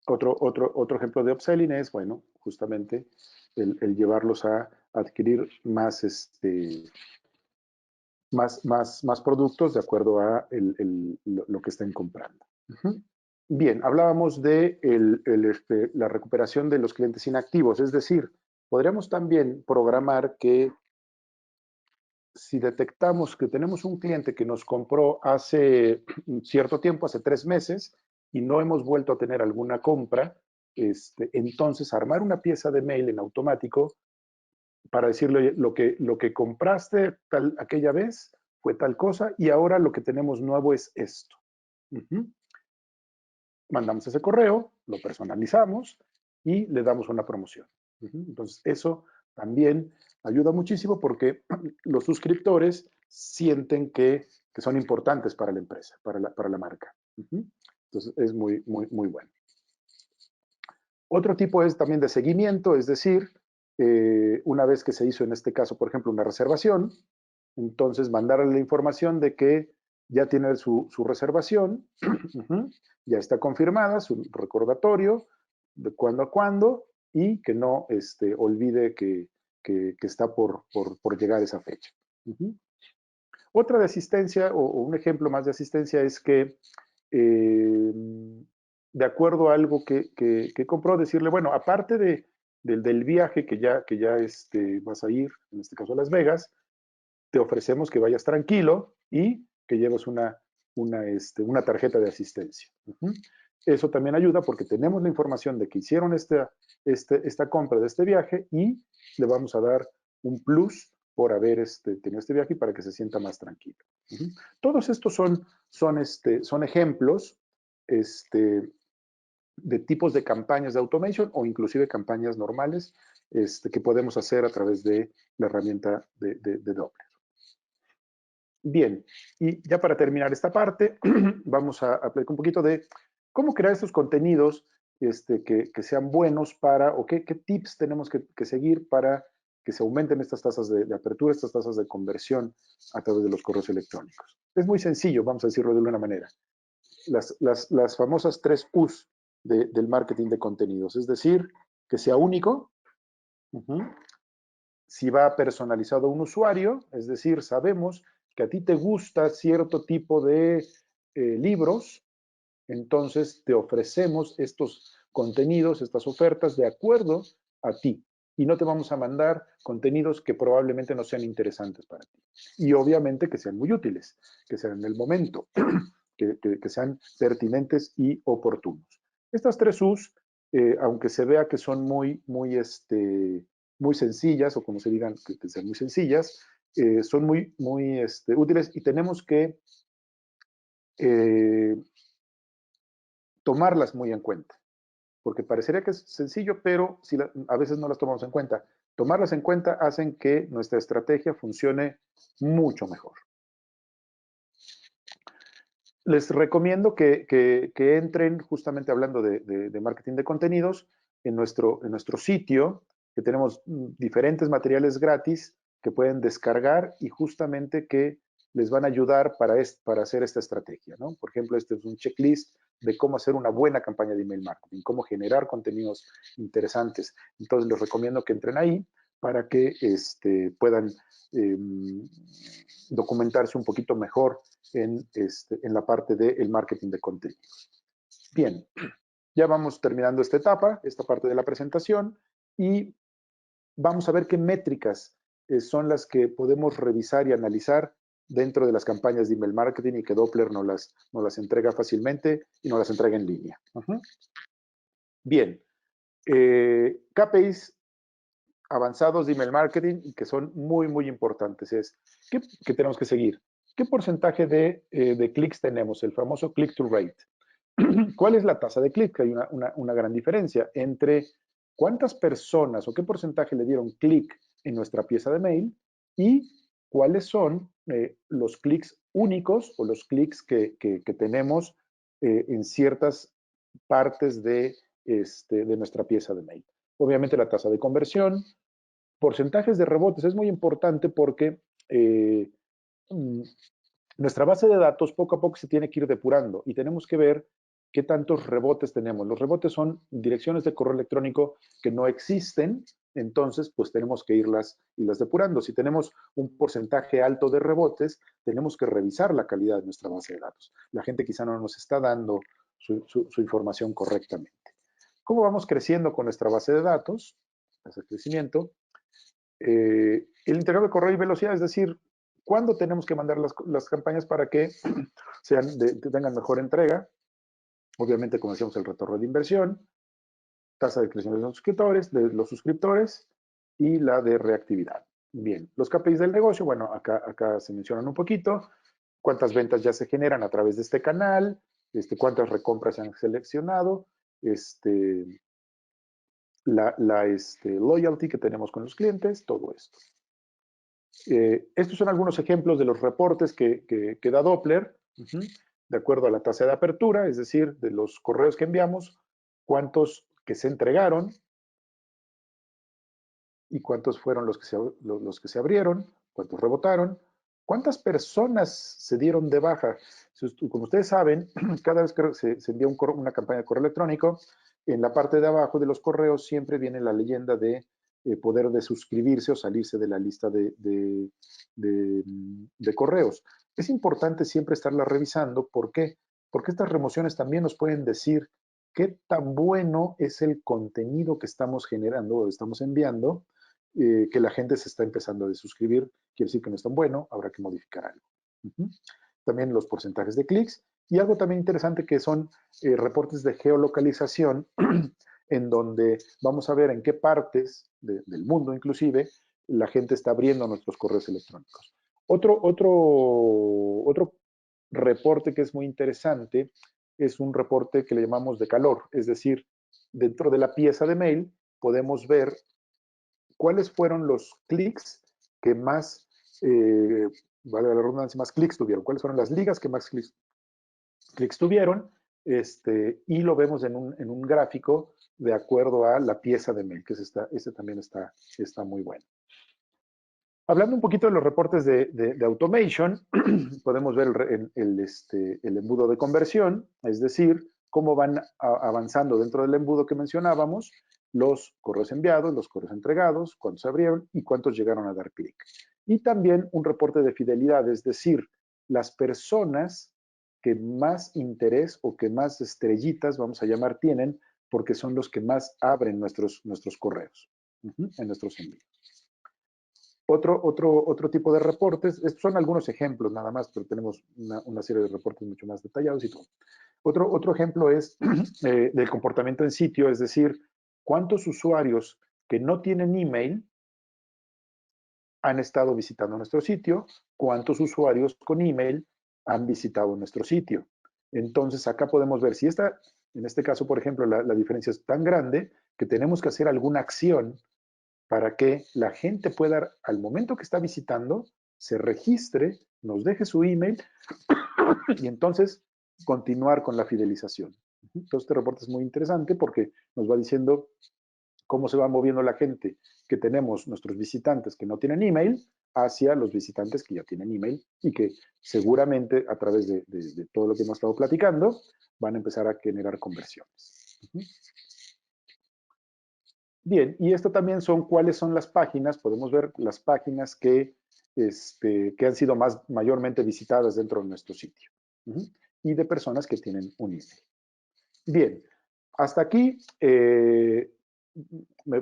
Otro ejemplo de upselling es, bueno, justamente el llevarlos a adquirir más, más productos de acuerdo a lo que estén comprando. Bien, hablábamos de la recuperación de los clientes inactivos, es decir, podríamos también programar que si detectamos que tenemos un cliente que nos compró hace cierto tiempo, hace 3 meses, y no hemos vuelto a tener alguna compra, entonces armar una pieza de mail en automático para decirle lo que compraste aquella vez fue tal cosa y ahora lo que tenemos nuevo es esto. Mandamos ese correo, lo personalizamos y le damos una promoción. Entonces, eso también ayuda muchísimo porque los suscriptores sienten que son importantes para la empresa, para la marca. Entonces, es muy, muy, muy bueno. Otro tipo es también de seguimiento, es decir, una vez que se hizo en este caso, por ejemplo, una reservación, entonces mandarle la información de que ya tiene su reservación, ya está confirmada, su recordatorio de cuándo a cuándo y que no olvide que está por llegar esa fecha. Otra de asistencia o un ejemplo más de asistencia es que de acuerdo a algo que compró, decirle, bueno, aparte del viaje que ya vas a ir, en este caso a Las Vegas, te ofrecemos que vayas tranquilo y que lleves una tarjeta de asistencia. Eso también ayuda porque tenemos la información de que hicieron esta compra de este viaje y le vamos a dar un plus por haber tenido este viaje y para que se sienta más tranquilo. Todos estos son ejemplos de tipos de campañas de automation o inclusive campañas normales que podemos hacer a través de la herramienta de Doppler. Bien, y ya para terminar esta parte, vamos a hablar un poquito de cómo crear estos contenidos que sean buenos para, o qué tips tenemos que seguir para que se aumenten estas tasas de apertura, estas tasas de conversión a través de los correos electrónicos. Es muy sencillo, vamos a decirlo de alguna manera. Las famosas 3 U's del marketing de contenidos, es decir, que sea único, si va personalizado a un usuario, es decir, sabemos que a ti te gusta cierto tipo de libros, entonces te ofrecemos estos contenidos, estas ofertas de acuerdo a ti. Y no te vamos a mandar contenidos que probablemente no sean interesantes para ti. Y obviamente que sean muy útiles, que sean en el momento, que sean pertinentes y oportunos. Estas 3 U's, aunque se vea que son muy sencillas, o como se digan, que sean muy sencillas, son muy útiles y tenemos que tomarlas muy en cuenta, porque parecería que es sencillo, pero a veces no las tomamos en cuenta. Tomarlas en cuenta hacen que nuestra estrategia funcione mucho mejor. Les recomiendo que entren, justamente hablando de marketing de contenidos, en nuestro sitio. que tenemos diferentes materiales gratis que pueden descargar y justamente que les van a ayudar para hacer esta estrategia, ¿no? Por ejemplo, este es un checklist de cómo hacer una buena campaña de email marketing, cómo generar contenidos interesantes. Entonces, les recomiendo que entren ahí para que puedan documentarse un poquito mejor en la parte del marketing de contenidos. Bien, ya vamos terminando esta etapa, esta parte de la presentación, y vamos a ver qué métricas son las que podemos revisar y analizar dentro de las campañas de email marketing y que Doppler nos las entrega fácilmente y nos las entrega en línea. Bien, KPIs avanzados de email marketing y que son muy, muy importantes es, ¿qué tenemos que seguir? ¿Qué porcentaje de clics tenemos? El famoso click-through rate. ¿Cuál es la tasa de clic? Hay una gran diferencia entre cuántas personas o qué porcentaje le dieron clic en nuestra pieza de mail y cuáles son los clics únicos o los clics que tenemos en ciertas partes de nuestra pieza de mail. Obviamente la tasa de conversión, porcentajes de rebotes es muy importante porque nuestra base de datos poco a poco se tiene que ir depurando y tenemos que ver qué tantos rebotes tenemos. Los rebotes son direcciones de correo electrónico que no existen, entonces pues tenemos que irlas depurando. Si tenemos un porcentaje alto de rebotes, tenemos que revisar la calidad de nuestra base de datos. La gente quizá no nos está dando su información correctamente. ¿Cómo vamos creciendo con nuestra base de datos? Ese crecimiento. El intercambio de correo y velocidad, es decir, ¿cuándo tenemos que mandar las campañas para que tengan mejor entrega? Obviamente, como decíamos, el retorno de inversión, tasa de crecimiento de los suscriptores y la de reactividad. Bien, los KPIs del negocio, bueno, acá se mencionan un poquito. Cuántas ventas ya se generan a través de este canal, cuántas recompras se han seleccionado, la loyalty que tenemos con los clientes, todo esto. Estos son algunos ejemplos de los reportes que da Doppler, de acuerdo a la tasa de apertura, es decir, de los correos que enviamos, cuántos que se entregaron y cuántos fueron los que se abrieron, cuántos rebotaron, cuántas personas se dieron de baja. Como ustedes saben, cada vez que se envía una campaña de correo electrónico, en la parte de abajo de los correos siempre viene la leyenda de poder de suscribirse o salirse de la lista de correos. Es importante siempre estarla revisando. ¿Por qué? Porque estas remociones también nos pueden decir qué tan bueno es el contenido que estamos generando o estamos enviando, que la gente se está empezando a desuscribir. Quiere decir que no es tan bueno, habrá que modificar algo. También los porcentajes de clics y algo también interesante que son reportes de geolocalización en donde vamos a ver en qué partes del mundo inclusive la gente está abriendo nuestros correos electrónicos. Otro reporte que es muy interesante es un reporte que le llamamos de calor, es decir, dentro de la pieza de mail podemos ver cuáles fueron los clics que más, vale la redundancia, más clics tuvieron, cuáles fueron las ligas que más clics tuvieron, y lo vemos en un gráfico de acuerdo a la pieza de mail, que este también está muy bueno. Hablando un poquito de los reportes de automation, podemos ver el embudo de conversión, es decir, cómo van avanzando dentro del embudo que mencionábamos, los correos enviados, los correos entregados, cuántos se abrieron y cuántos llegaron a dar clic. Y también un reporte de fidelidad, es decir, las personas que más interés o que más estrellitas, vamos a llamar, tienen, porque son los que más abren nuestros correos en nuestros envíos. Otro tipo de reportes, estos son algunos ejemplos nada más, pero tenemos una serie de reportes mucho más detallados y todo. Otro ejemplo es del comportamiento en sitio, es decir, cuántos usuarios que no tienen email han estado visitando nuestro sitio, cuántos usuarios con email han visitado nuestro sitio. Entonces acá podemos ver si en este caso, por ejemplo, la diferencia es tan grande que tenemos que hacer alguna acción para que la gente pueda, al momento que está visitando, se registre, nos deje su email y entonces continuar con la fidelización. Entonces este reporte es muy interesante porque nos va diciendo cómo se va moviendo la gente que tenemos, nuestros visitantes que no tienen email, hacia los visitantes que ya tienen email y que seguramente a través de todo lo que hemos estado platicando van a empezar a generar conversiones. Bien, y esto también son cuáles son las páginas, podemos ver las páginas que han sido mayormente visitadas dentro de nuestro sitio y de personas que tienen un email. Bien, hasta aquí,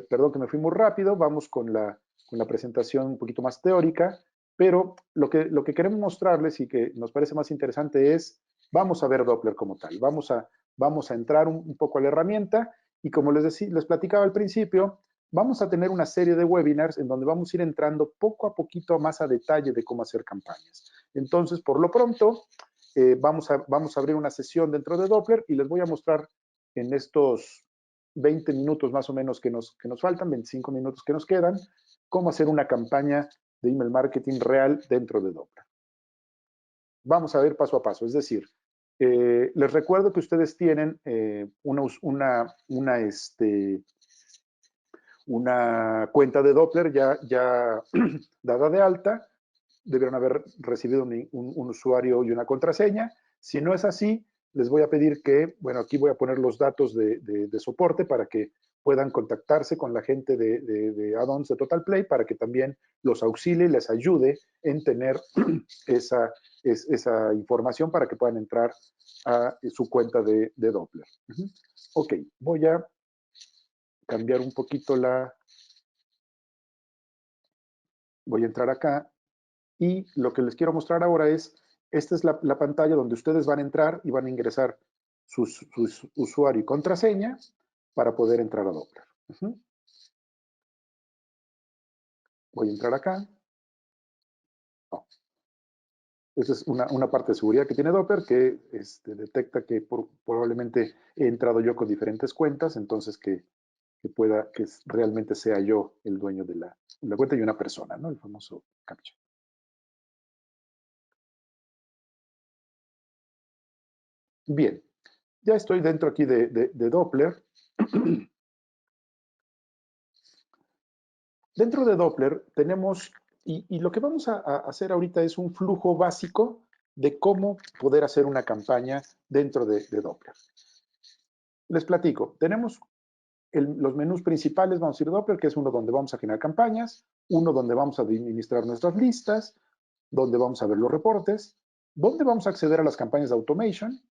perdón que me fui muy rápido, vamos con la presentación un poquito más teórica, pero lo que queremos mostrarles y que nos parece más interesante es, vamos a ver Doppler como tal, vamos a entrar un poco a la herramienta y como les platicaba al principio, vamos a tener una serie de webinars en donde vamos a ir entrando poco a poquito más a detalle de cómo hacer campañas. Entonces, por lo pronto, vamos a abrir una sesión dentro de Doppler y les voy a mostrar en estos 20 minutos más o menos que nos faltan, 25 minutos que nos quedan, cómo hacer una campaña de email marketing real dentro de Doppler. Vamos a ver paso a paso, es decir, les recuerdo que ustedes tienen una cuenta de Doppler ya dada de alta, debieron haber recibido un usuario y una contraseña. Si no es así, les voy a pedir que, bueno, aquí voy a poner los datos de soporte para que puedan contactarse con la gente de add-ons de Total Play para que también los auxilie y les ayude en tener esa información para que puedan entrar a su cuenta de Doppler. Ok, voy a cambiar un poquito voy a entrar acá y lo que les quiero mostrar ahora es, esta es la pantalla donde ustedes van a entrar y van a ingresar su usuario y contraseña para poder entrar a Doppler. Voy a entrar acá. Oh. Esa es una parte de seguridad que tiene Doppler que detecta que probablemente he entrado yo con diferentes cuentas, entonces que realmente sea yo el dueño de la cuenta y una persona, ¿no? El famoso CAPTCHA. Bien, ya estoy dentro aquí de Doppler. Dentro de Doppler tenemos, y lo que vamos a hacer ahorita es un flujo básico de cómo poder hacer una campaña dentro de Doppler. Les platico, tenemos los menús principales, vamos a ir a Doppler, que es uno donde vamos a generar campañas, uno donde vamos a administrar nuestras listas, donde vamos a ver los reportes, donde vamos a acceder a las campañas de automation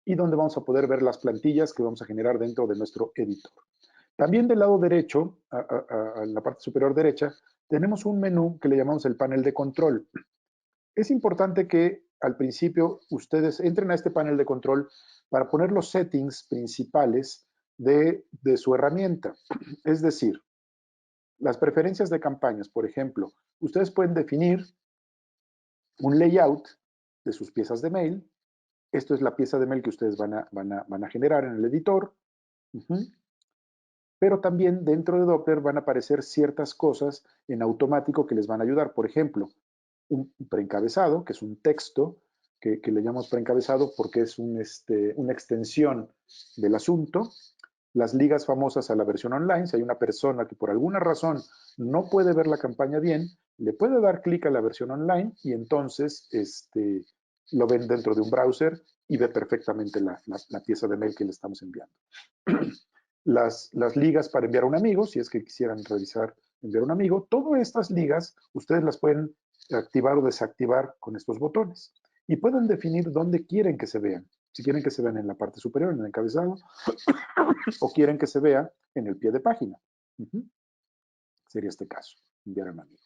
y donde vamos a poder ver las plantillas que vamos a generar dentro de nuestro editor. También del lado derecho, en la parte superior derecha, tenemos un menú que le llamamos el panel de control. Es importante que al principio ustedes entren a este panel de control para poner los settings principales de su herramienta. Es decir, las preferencias de campañas, por ejemplo, ustedes pueden definir un layout de sus piezas de mail. Esto es la pieza de mail que ustedes van a generar en el editor. Pero también dentro de Doppler van a aparecer ciertas cosas en automático que les van a ayudar. Por ejemplo, un preencabezado, que es un texto, que le llamamos preencabezado porque es una extensión del asunto. Las ligas famosas a la versión online, si hay una persona que por alguna razón no puede ver la campaña bien, le puede dar clic a la versión online y entonces lo ven dentro de un browser y ve perfectamente la pieza de mail que le estamos enviando. Las ligas para enviar a un amigo, si es que quisieran revisar enviar a un amigo, todas estas ligas ustedes las pueden activar o desactivar con estos botones y pueden definir dónde quieren que se vean. Si quieren que se vean en la parte superior, en el encabezado, o quieren que se vea en el pie de página. Sería este caso, enviar a un amigo.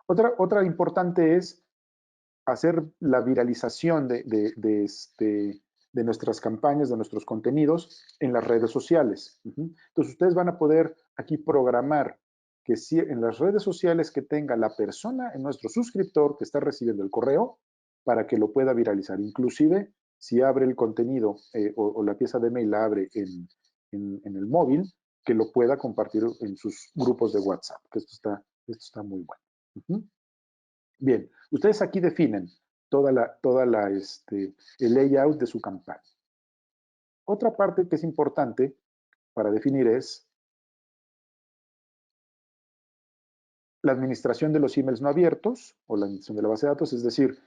Otra importante es hacer la viralización de nuestras campañas, de nuestros contenidos en las redes sociales. Entonces, ustedes van a poder aquí programar que si en las redes sociales que tenga la persona, en nuestro suscriptor que está recibiendo el correo, para que lo pueda viralizar. Inclusive, si abre el contenido o la pieza de mail la abre en el móvil, que lo pueda compartir en sus grupos de WhatsApp, que esto está muy bueno. Bien, ustedes aquí definen el layout de su campaña. Otra parte que es importante para definir es la administración de los emails no abiertos o la administración de la base de datos, es decir,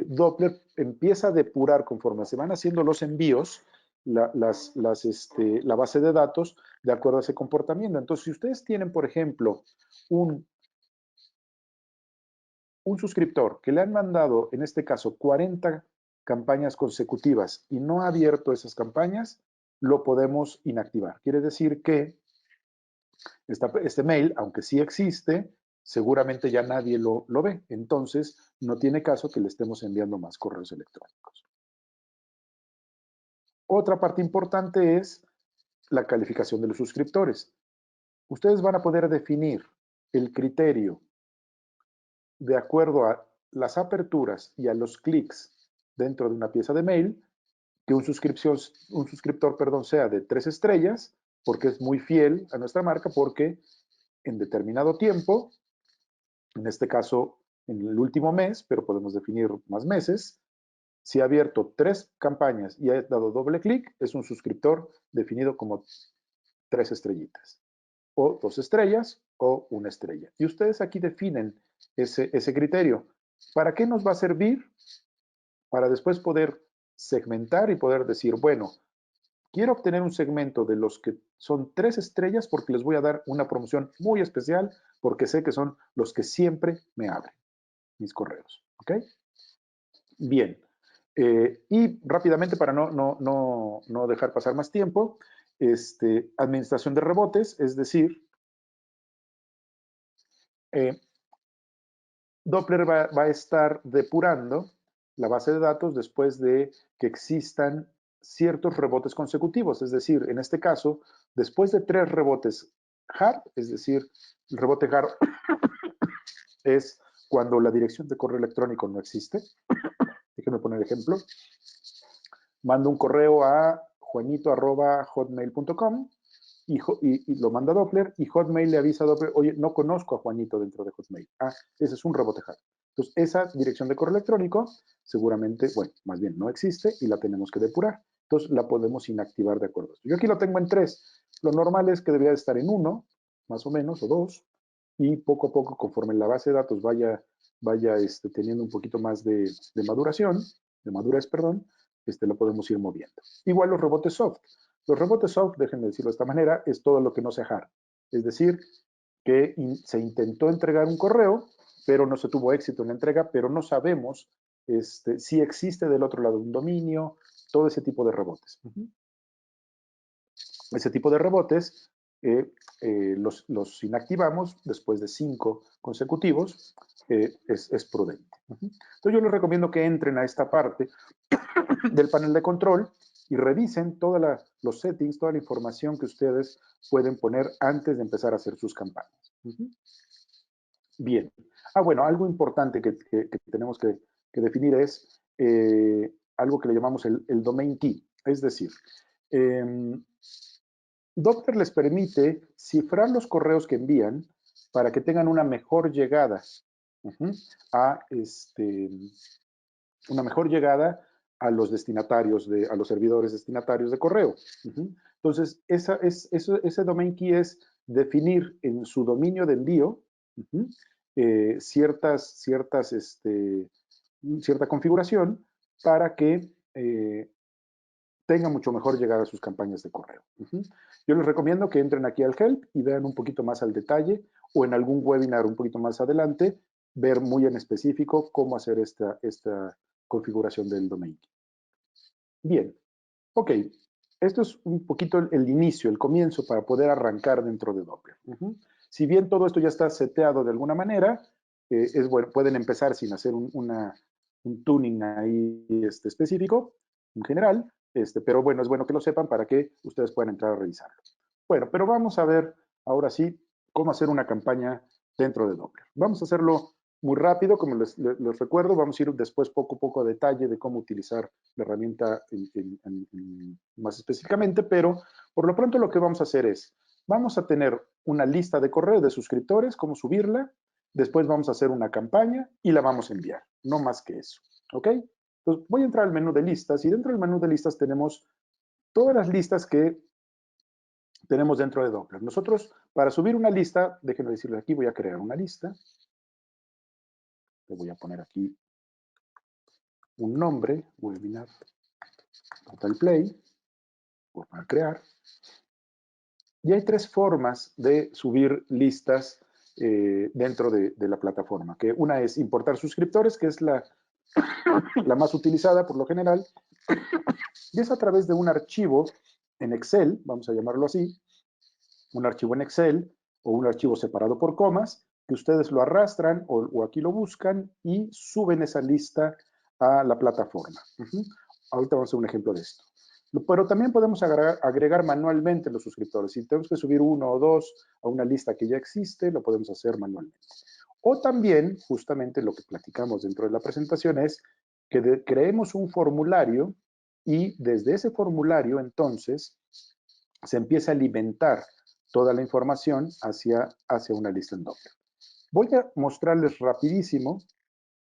Doppler empieza a depurar conforme se van haciendo los envíos la base de datos de acuerdo a ese comportamiento. Entonces, si ustedes tienen, por ejemplo, un suscriptor que le han mandado, en este caso, 40 campañas consecutivas y no ha abierto esas campañas, lo podemos inactivar. Quiere decir que este mail, aunque sí existe, seguramente ya nadie lo ve. Entonces, no tiene caso que le estemos enviando más correos electrónicos. Otra parte importante es la calificación de los suscriptores. Ustedes van a poder definir el criterio de acuerdo a las aperturas y a los clics dentro de una pieza de mail, que un suscriptor, sea de 3 estrellas, porque es muy fiel a nuestra marca, porque en determinado tiempo, en este caso en el último mes, pero podemos definir más meses, si ha abierto 3 campañas y ha dado doble clic, es un suscriptor definido como 3 estrellitas, o 2 estrellas, o 1 estrella. Y ustedes aquí definen ese criterio. ¿Para qué nos va a servir? Para después poder segmentar y poder decir, bueno, quiero obtener un segmento de los que son 3 estrellas porque les voy a dar una promoción muy especial porque sé que son los que siempre me abren mis correos. ¿Ok? Bien. Y rápidamente, para no dejar pasar más tiempo, administración de rebotes, es decir, Doppler va a estar depurando la base de datos después de que existan ciertos rebotes consecutivos. Es decir, en este caso, después de 3 rebotes hard, es decir, el rebote hard es cuando la dirección de correo electrónico no existe. Déjenme poner ejemplo. Mando un correo a juanito@hotmail.com y lo manda Doppler y Hotmail le avisa a Doppler, oye, no conozco a Juanito dentro de Hotmail. Ese es un rebote hard. Entonces, esa dirección de correo electrónico seguramente, bueno, más bien no existe y la tenemos que depurar. Entonces, la podemos inactivar de acuerdo a esto. Yo aquí lo tengo en 3. Lo normal es que debería de estar en 1, más o menos, o 2, y poco a poco, conforme la base de datos vaya teniendo un poquito más de madurez, lo podemos ir moviendo. Igual los rebotes soft. Los rebotes soft, déjenme decirlo de esta manera, es todo lo que no se hard. Es decir, que se intentó entregar un correo, pero no se tuvo éxito en la entrega, pero no sabemos si existe del otro lado un dominio, todo ese tipo de rebotes. Ese tipo de rebotes los inactivamos después de 5 consecutivos, es prudente. Entonces yo les recomiendo que entren a esta parte del panel de control y revisen todos los settings, toda la información que ustedes pueden poner antes de empezar a hacer sus campañas. Bien. Bueno, algo importante que tenemos que definir es algo que le llamamos el domain key. Es decir, Doppler les permite cifrar los correos que envían para que tengan una mejor llegada a los destinatarios, a los servidores destinatarios de correo. Entonces, ese domain key es definir en su dominio de envío cierta configuración para que tenga mucho mejor llegada a sus campañas de correo. Yo les recomiendo que entren aquí al Help y vean un poquito más al detalle o en algún webinar un poquito más adelante, ver muy en específico cómo hacer esta configuración del domain. Bien, ok. Esto es un poquito el inicio, el comienzo para poder arrancar dentro de Doppler. Si bien todo esto ya está seteado de alguna manera, es bueno, pueden empezar sin hacer un tuning ahí específico, en general, pero bueno, es bueno que lo sepan para que ustedes puedan entrar a revisarlo. Bueno, pero vamos a ver ahora sí cómo hacer una campaña dentro de Doppler. Vamos a hacerlo muy rápido, como les recuerdo, vamos a ir después poco a poco a detalle de cómo utilizar la herramienta más específicamente, pero por lo pronto lo que vamos a hacer es, vamos a tener una lista de correo de suscriptores, cómo subirla, después vamos a hacer una campaña y la vamos a enviar, no más que eso, ¿ok? Entonces voy a entrar al menú de listas y dentro del menú de listas tenemos todas las listas que tenemos dentro de Doppler. Nosotros Para subir una lista, déjenme decirles aquí, voy a crear una lista. Le voy a poner aquí un nombre, webinar Total Play. Voy a poner crear. Y hay tres formas de subir listas dentro de la plataforma. Que una es importar suscriptores, que es la más utilizada por lo general, y es a través de un archivo en Excel, vamos a llamarlo así, un archivo en Excel o un archivo separado por comas, que ustedes lo arrastran o aquí lo buscan y suben esa lista a la plataforma. Ahorita vamos a hacer un ejemplo de esto. Pero también podemos agregar manualmente los suscriptores. Si tenemos que subir uno o dos a una lista que ya existe, lo podemos hacer manualmente. O también, justamente lo que platicamos dentro de la presentación es que creemos un formulario y desde ese formulario, entonces, se empieza a alimentar toda la información hacia una lista en Docker. Voy a mostrarles rapidísimo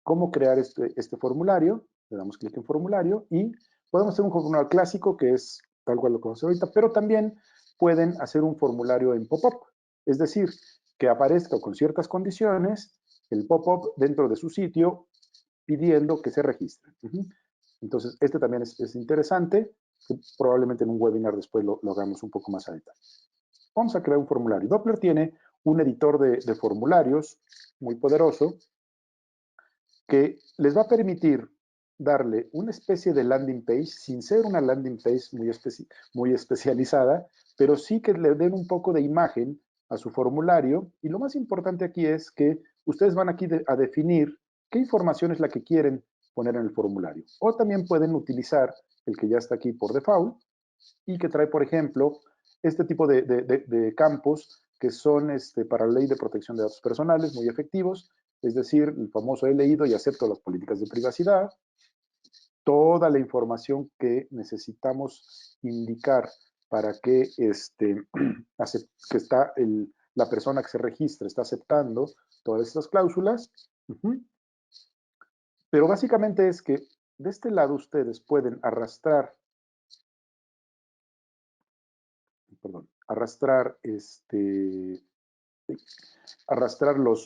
cómo crear este formulario. Le damos clic en formulario y podemos hacer un formulario clásico que es tal cual lo que vamos a hacer ahorita, pero también pueden hacer un formulario en pop-up. Es decir, que aparezca con ciertas condiciones el pop-up dentro de su sitio pidiendo que se registren. Entonces, este también es interesante. Probablemente en un webinar después lo hagamos un poco más a detalle. Vamos a crear un formulario. Doppler tiene un editor de formularios muy poderoso que les va a permitir darle una especie de landing page, sin ser una landing page muy especializada, pero sí que le den un poco de imagen a su formulario. Y lo más importante aquí es que ustedes van aquí a definir qué información es la que quieren poner en el formulario. O también pueden utilizar el que ya está aquí por default y que trae, por ejemplo, este tipo de campos que son para la ley de protección de datos personales, muy efectivos, es decir, el famoso he leído y acepto las políticas de privacidad, toda la información que necesitamos indicar para que, la persona que se registre está aceptando todas estas cláusulas. Pero básicamente es que de este lado ustedes pueden arrastrar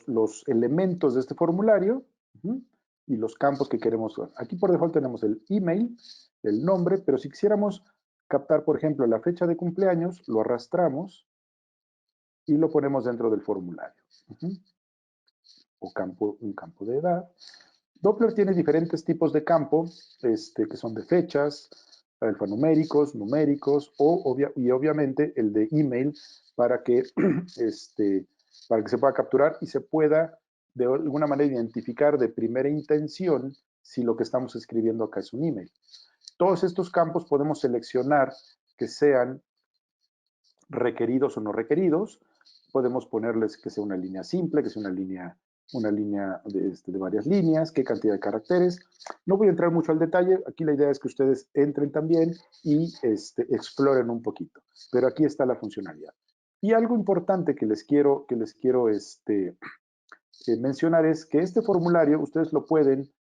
los elementos de este formulario y los campos que queremos. Aquí por default tenemos el email, el nombre, pero si quisiéramos captar, por ejemplo, la fecha de cumpleaños, lo arrastramos y lo ponemos dentro del formulario. O un campo de edad. Doppler tiene diferentes tipos de campo, que son de fechas, alfanuméricos, numéricos, y obviamente el de email para que, para que se pueda capturar y se pueda de alguna manera identificar de primera intención si lo que estamos escribiendo acá es un email. Todos estos campos podemos seleccionar que sean requeridos o no requeridos. Podemos ponerles que sea una línea simple, que sea una línea de varias líneas, qué cantidad de caracteres. No voy a entrar mucho al detalle, aquí la idea es que ustedes entren también y exploren un poquito, pero aquí está la funcionalidad. Y algo importante que les quiero mencionar es que este formulario ustedes lo pueden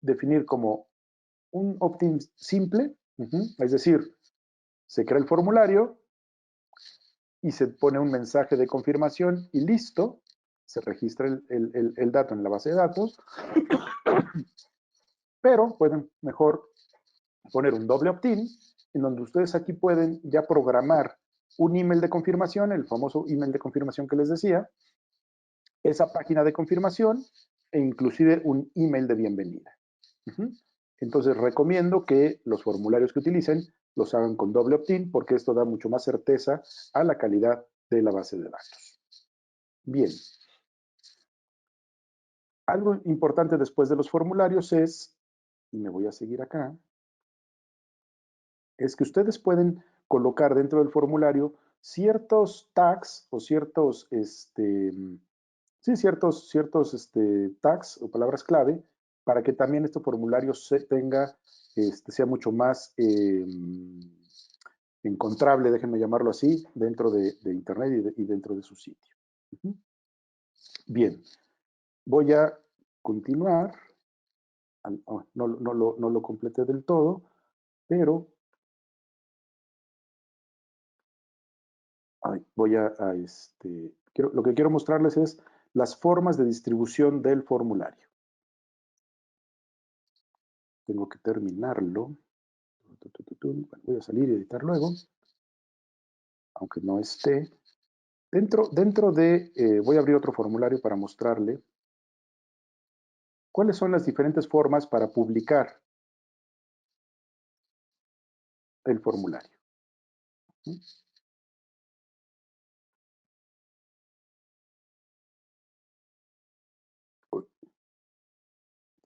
definir como un opt-in simple, es decir, se crea el formulario y se pone un mensaje de confirmación y listo, se registra el dato en la base de datos, pero pueden mejor poner un doble opt-in, en donde ustedes aquí pueden ya programar un email de confirmación, el famoso email de confirmación que les decía, esa página de confirmación e inclusive un email de bienvenida. Entonces recomiendo que los formularios que utilicen los hagan con doble opt-in porque esto da mucho más certeza a la calidad de la base de datos. Bien. Algo importante después de los formularios es, y me voy a seguir acá, es que ustedes pueden colocar dentro del formulario ciertos tags o ciertos tags o palabras clave para que también este formulario sea mucho más encontrable, déjenme llamarlo así, dentro de Internet y dentro de su sitio. Bien, voy a continuar. No lo completé del todo, pero lo que quiero mostrarles es las formas de distribución del formulario. Tengo que terminarlo. Voy a salir y editar luego, aunque no esté. Voy a abrir otro formulario para mostrarle cuáles son las diferentes formas para publicar el formulario.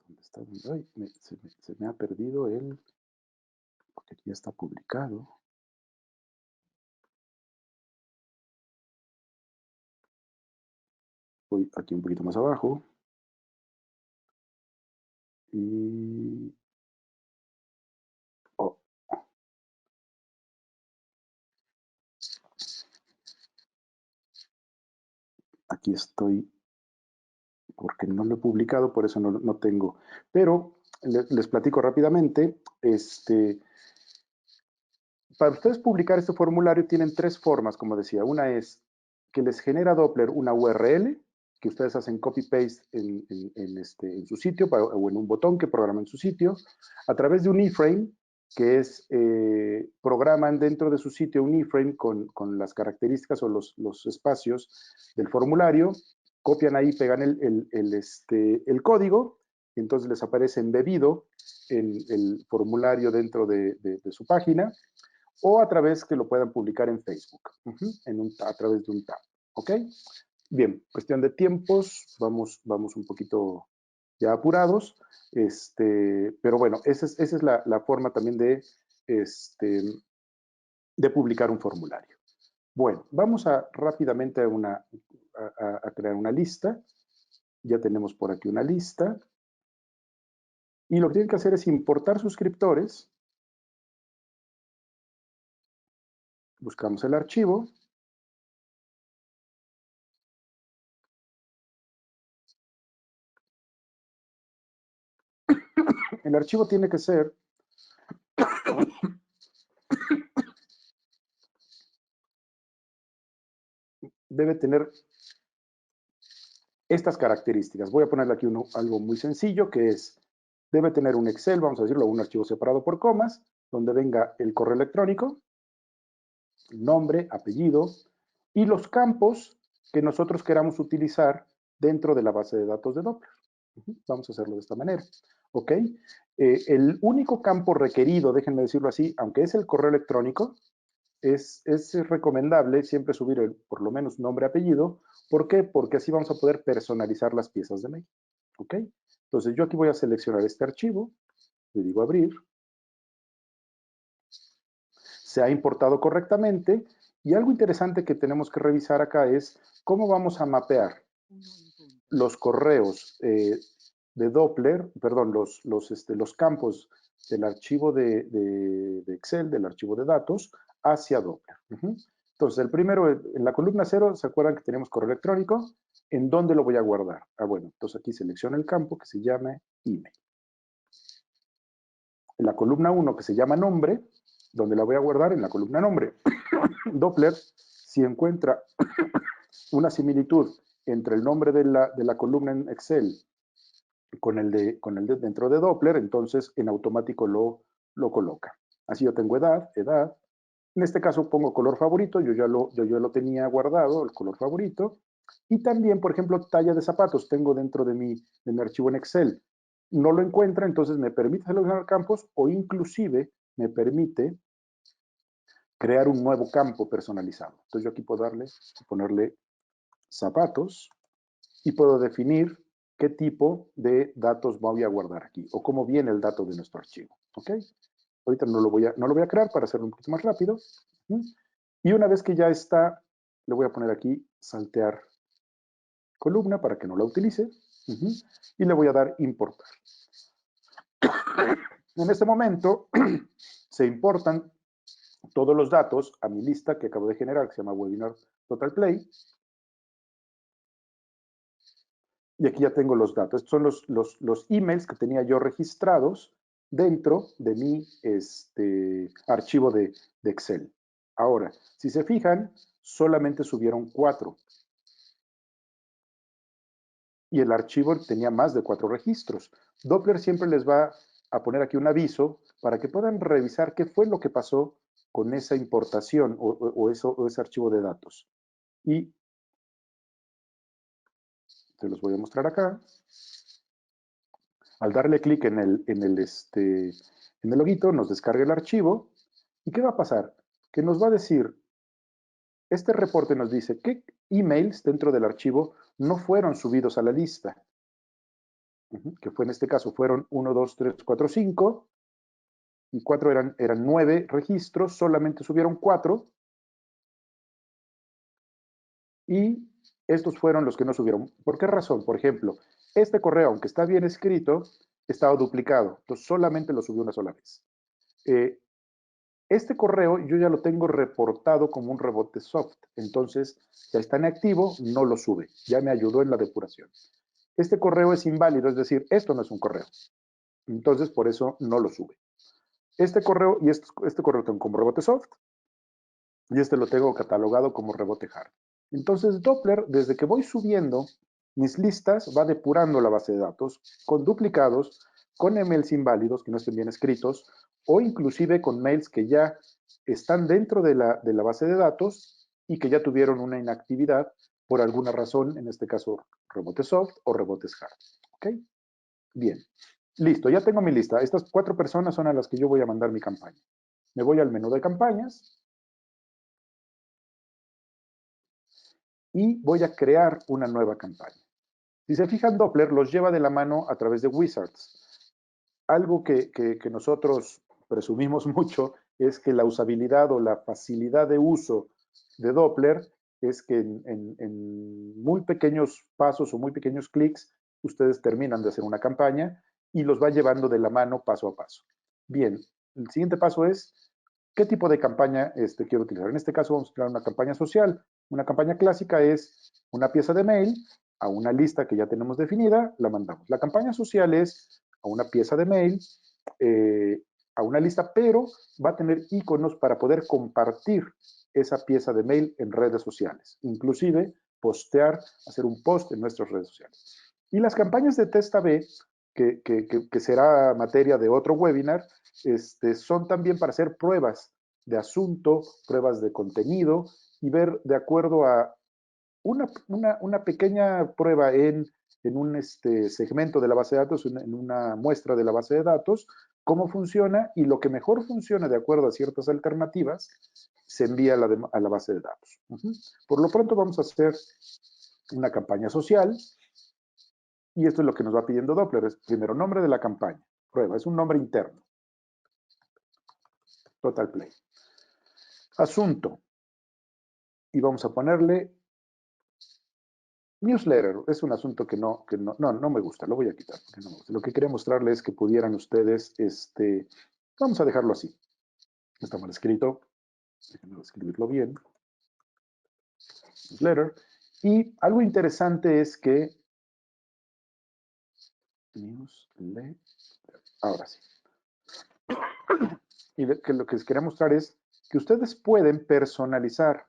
¿Dónde está? Ay, se me ha perdido porque aquí ya está publicado. Voy aquí un poquito más abajo. Y aquí estoy, porque no lo he publicado, por eso no tengo. Pero les platico rápidamente. Para ustedes publicar este formulario tienen tres formas, como decía. Una es que les genera Doppler una URL, que ustedes hacen copy-paste en su sitio o en un botón que programan en su sitio, a través de un iframe, que es, programan dentro de su sitio un iframe con las características o los espacios del formulario, copian ahí, pegan el código, y entonces les aparece embebido el formulario dentro de su página, o a través que lo puedan publicar en Facebook, a través de un tab, ¿ok? Bien, cuestión de tiempos, vamos un poquito ya apurados, pero bueno, esa es la forma también de publicar un formulario. Bueno, vamos rápidamente a crear una lista. Ya tenemos por aquí una lista. Y lo que tienen que hacer es importar suscriptores. Buscamos el archivo. El archivo tiene que ser debe tener estas características. Voy a ponerle aquí algo muy sencillo, que es, debe tener un Excel, vamos a decirlo, un archivo separado por comas, donde venga el correo electrónico, nombre, apellido, y los campos que nosotros queramos utilizar dentro de la base de datos de Doppler. Vamos a hacerlo de esta manera. ¿Ok? El único campo requerido, déjenme decirlo así, aunque es el correo electrónico, es recomendable siempre subir por lo menos nombre, apellido. ¿Por qué? Porque así vamos a poder personalizar las piezas de mail. ¿Ok? Entonces yo aquí voy a seleccionar este archivo, le digo abrir, se ha importado correctamente, y algo interesante que tenemos que revisar acá es cómo vamos a mapear los correos de Doppler, perdón, los campos del archivo de Excel, del archivo de datos, hacia Doppler. Entonces, el primero, en la columna 0, ¿se acuerdan que tenemos correo electrónico? ¿En dónde lo voy a guardar? Bueno, entonces aquí selecciono el campo que se llame email. En la columna 1, que se llama nombre, ¿dónde la voy a guardar? En la columna nombre. Doppler, si encuentra una similitud entre el nombre de la columna en Excel con el de dentro de Doppler, entonces en automático lo coloca. Así yo tengo edad. En este caso pongo color favorito, yo ya lo tenía guardado, el color favorito. Y también, por ejemplo, talla de zapatos tengo dentro de mi archivo en Excel. No lo encuentra, entonces me permite seleccionar campos, o inclusive me permite crear un nuevo campo personalizado. Entonces yo aquí puedo ponerle zapatos, y puedo definir qué tipo de datos voy a guardar aquí, o cómo viene el dato de nuestro archivo. ¿Ok? Ahorita no lo voy a crear para hacerlo un poquito más rápido. Y una vez que ya está, le voy a poner aquí saltear columna para que no la utilice. Y le voy a dar importar. En este momento se importan todos los datos a mi lista que acabo de generar, que se llama Webinar Total Play. Y aquí ya tengo los datos. Estos son los emails que tenía yo registrados dentro de mi archivo de Excel. Ahora, si se fijan, solamente subieron 4. Y el archivo tenía más de 4 registros. Doppler siempre les va a poner aquí un aviso para que puedan revisar qué fue lo que pasó con esa importación o ese archivo de datos. Y se los voy a mostrar acá. Al darle clic en el loguito, nos descarga el archivo. ¿Y qué va a pasar? Que nos va a decir, este reporte nos dice qué emails dentro del archivo no fueron subidos a la lista. Que fue en este caso, fueron 1, 2, 3, 4, 5. Y 4 eran 9 registros, solamente subieron 4. Y estos fueron los que no subieron. ¿Por qué razón? Por ejemplo, este correo, aunque está bien escrito, estaba duplicado. Entonces, solamente lo subió una sola vez. Este correo yo ya lo tengo reportado como un rebote soft. Entonces, ya está en activo, no lo sube. Ya me ayudó en la depuración. Este correo es inválido, es decir, esto no es un correo. Entonces, por eso no lo sube. Este correo y este correo tengo como rebote soft y este lo tengo catalogado como rebote hard. Entonces, Doppler, desde que voy subiendo mis listas, va depurando la base de datos con duplicados, con emails inválidos que no estén bien escritos, o inclusive con mails que ya están dentro de la base de datos y que ya tuvieron una inactividad por alguna razón, en este caso rebote soft o rebotes hard. ¿Ok? Bien. Listo, ya tengo mi lista. Estas 4 personas son a las que yo voy a mandar mi campaña. Me voy al menú de campañas y voy a crear una nueva campaña. Si se fijan, Doppler los lleva de la mano a través de wizards. Algo que nosotros presumimos mucho es que la usabilidad o la facilidad de uso de Doppler es que en muy pequeños pasos o muy pequeños clics, ustedes terminan de hacer una campaña y los va llevando de la mano paso a paso. Bien, el siguiente paso es, ¿qué tipo de campaña quiero utilizar? En este caso vamos a crear una campaña social. Una campaña clásica es una pieza de mail a una lista que ya tenemos definida, la mandamos. La campaña social es a una pieza de mail, a una lista, pero va a tener iconos para poder compartir esa pieza de mail en redes sociales, inclusive postear, hacer un post en nuestras redes sociales. Y las campañas de test A/B, que será materia de otro webinar, son también para hacer pruebas de asunto, pruebas de contenido y ver de acuerdo a una pequeña prueba en un segmento de la base de datos, en una muestra de la base de datos, cómo funciona y lo que mejor funciona de acuerdo a ciertas alternativas se envía a la base de datos. Por lo pronto vamos a hacer una campaña social y esto es lo que nos va pidiendo Doppler. Es primero nombre de la campaña, prueba, es un nombre interno. Total Play. Asunto. Y vamos a ponerle newsletter. Es un asunto que no me gusta, lo voy a quitar. Porque no me gusta. Lo que quería mostrarles es que pudieran ustedes, vamos a dejarlo así. Está mal escrito. Déjenme escribirlo bien. Newsletter. Y algo interesante es que newsletter. Ahora sí. Y que lo que les quería mostrar es que ustedes pueden personalizar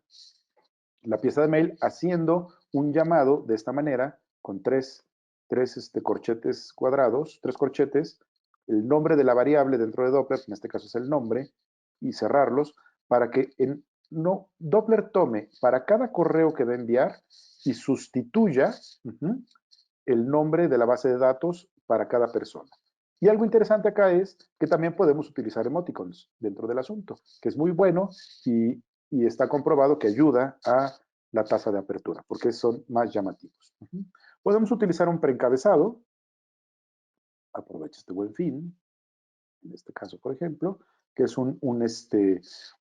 la pieza de mail haciendo un llamado de esta manera con tres corchetes cuadrados, 3 corchetes, el nombre de la variable dentro de Doppler, en este caso es el nombre, y cerrarlos para que Doppler tome para cada correo que va a enviar y sustituya el nombre de la base de datos para cada persona. Y algo interesante acá es que también podemos utilizar emoticons dentro del asunto, que es muy bueno y está comprobado que ayuda a la tasa de apertura, porque son más llamativos. Podemos utilizar un preencabezado, aprovecha este buen fin, en este caso, por ejemplo, que es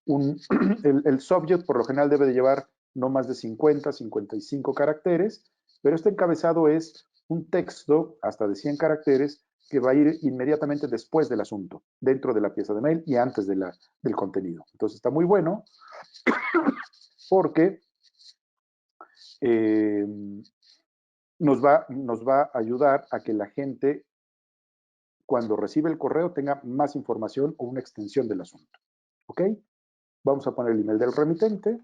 el subject por lo general debe de llevar no más de 50, 55 caracteres, pero este encabezado es un texto hasta de 100 caracteres que va a ir inmediatamente después del asunto, dentro de la pieza de mail y antes del contenido. Entonces está muy bueno porque nos va a ayudar a que la gente, cuando recibe el correo, tenga más información o una extensión del asunto. ¿Ok? Vamos a poner el email del remitente.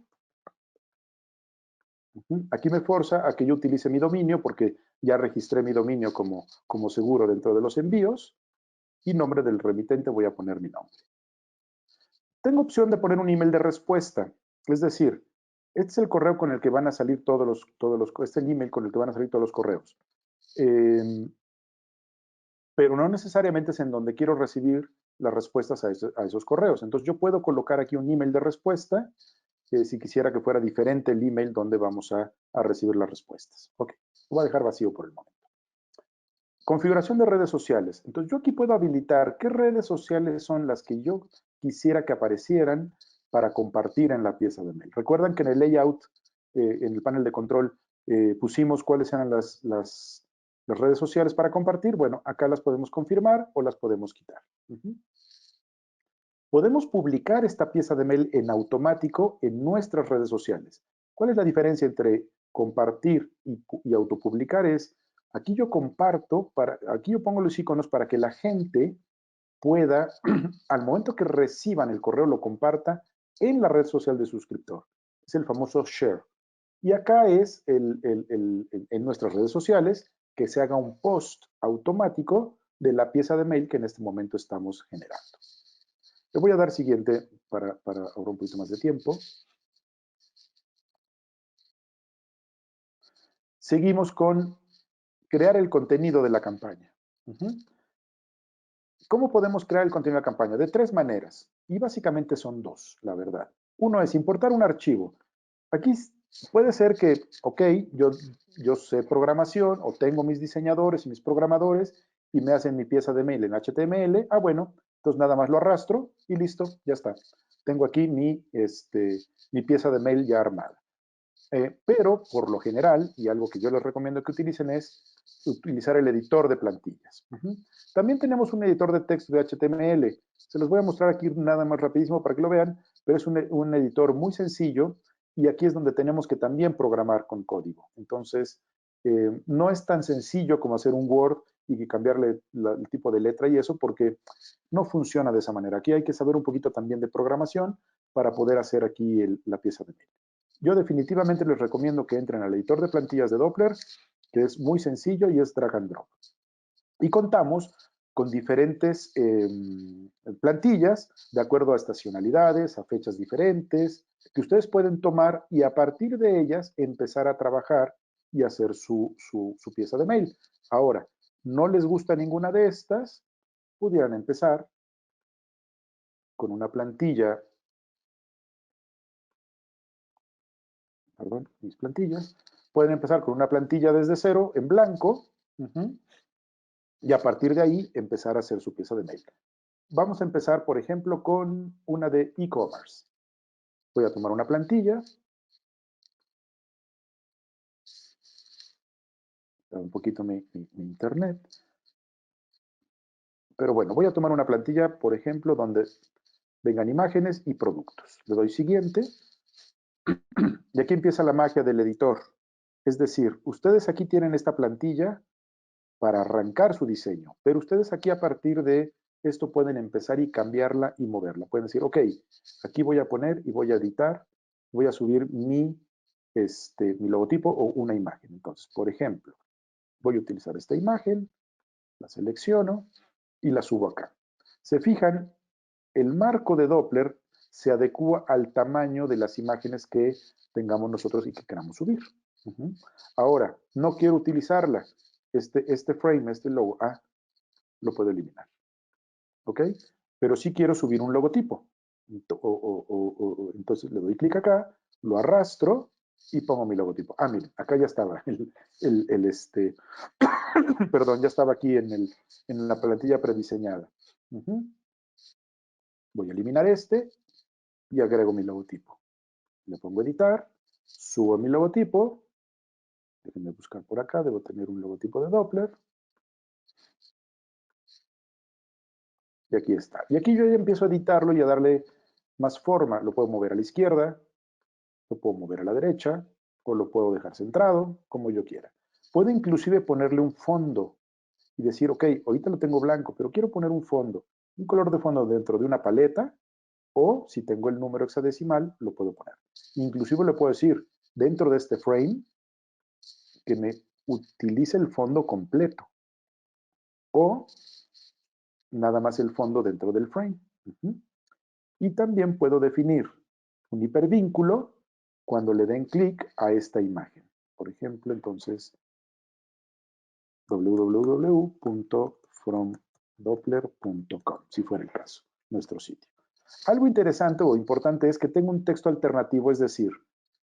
Aquí me forza a que yo utilice mi dominio porque ya registré mi dominio como seguro dentro de los envíos y nombre del remitente voy a poner mi nombre. Tengo opción de poner un email de respuesta, es decir, este es el correo con el que van a salir este es el email con el que van a salir todos los correos. Pero no necesariamente es en donde quiero recibir las respuestas a esos correos. Entonces yo puedo colocar aquí un email de respuesta si quisiera que fuera diferente el email donde vamos a recibir las respuestas. Ok, lo voy a dejar vacío por el momento. Configuración de redes sociales. Entonces yo aquí puedo habilitar qué redes sociales son las que yo quisiera que aparecieran para compartir en la pieza de mail. Recuerdan que en el layout, en el panel de control, pusimos cuáles eran las redes sociales para compartir. Bueno, acá las podemos confirmar o las podemos quitar. Podemos publicar esta pieza de mail en automático en nuestras redes sociales. ¿Cuál es la diferencia entre compartir y autopublicar? Aquí yo comparto, aquí yo pongo los iconos para que la gente pueda, al momento que reciban el correo, lo comparta en la red social de suscriptor. Es el famoso share. Y acá es en nuestras redes sociales que se haga un post automático de la pieza de mail que en este momento estamos generando. Le voy a dar siguiente para ahorrar un poquito más de tiempo. Seguimos con crear el contenido de la campaña. ¿Cómo podemos crear el contenido de la campaña? De tres maneras, y básicamente son dos, la verdad. Uno es importar un archivo. Aquí puede ser que, ok, yo sé programación o tengo mis diseñadores y mis programadores y me hacen mi pieza de mail en HTML. Ah, bueno, entonces nada más lo arrastro y listo, ya está. Tengo aquí mi pieza de mail ya armada. Pero por lo general, y algo que yo les recomiendo que utilicen es utilizar el editor de plantillas. También tenemos un editor de texto de HTML. Se los voy a mostrar aquí nada más rapidísimo para que lo vean, pero es un editor muy sencillo y aquí es donde tenemos que también programar con código. Entonces, no es tan sencillo como hacer un Word y cambiarle el tipo de letra y eso, porque no funciona de esa manera. Aquí hay que saber un poquito también de programación para poder hacer aquí la pieza de mail. Yo definitivamente les recomiendo que entren al editor de plantillas de Doppler, que es muy sencillo y es drag and drop. Y contamos con diferentes plantillas de acuerdo a estacionalidades, a fechas diferentes, que ustedes pueden tomar y a partir de ellas empezar a trabajar y hacer su pieza de mail. Ahora, no les gusta ninguna de estas, pudieran empezar con una plantilla, perdón, mis plantillas, pueden empezar con una plantilla desde cero en blanco y a partir de ahí empezar a hacer su pieza de mail. Vamos a empezar, por ejemplo, con una de e-commerce. Voy a tomar una plantilla. Un poquito mi internet. Pero bueno, voy a tomar una plantilla, por ejemplo, donde vengan imágenes y productos. Le doy siguiente. Y aquí empieza la magia del editor. Es decir, ustedes aquí tienen esta plantilla para arrancar su diseño, pero ustedes aquí a partir de esto pueden empezar y cambiarla y moverla. Pueden decir, ok, aquí voy a poner y voy a editar, voy a subir mi logotipo o una imagen. Entonces, por ejemplo, voy a utilizar esta imagen, la selecciono y la subo acá. Se fijan, el marco de Doppler se adecua al tamaño de las imágenes que tengamos nosotros y que queramos subir. Ahora, no quiero utilizarla. Este frame, este logo, lo puedo eliminar. ¿Ok? Pero sí quiero subir un logotipo. Entonces le doy clic acá, lo arrastro y pongo mi logotipo. Miren, acá ya estaba perdón, ya estaba aquí en la plantilla prediseñada. Voy a eliminar y agrego mi logotipo. Le pongo editar, subo mi logotipo. Déjenme buscar por acá, debo tener un logotipo de Doppler. Y aquí está. Y aquí yo ya empiezo a editarlo y a darle más forma. Lo puedo mover a la izquierda, lo puedo mover a la derecha, o lo puedo dejar centrado, como yo quiera. Puedo inclusive ponerle un fondo y decir, ok, ahorita lo tengo blanco, pero quiero poner un fondo, un color de fondo dentro de una paleta, o si tengo el número hexadecimal, lo puedo poner. Inclusive le puedo decir, dentro de este frame que me utilice el fondo completo o nada más el fondo dentro del frame. Y también puedo definir un hipervínculo cuando le den clic a esta imagen. Por ejemplo, entonces, www.fromdoppler.com, si fuera el caso, nuestro sitio. Algo interesante o importante es que tengo un texto alternativo, es decir,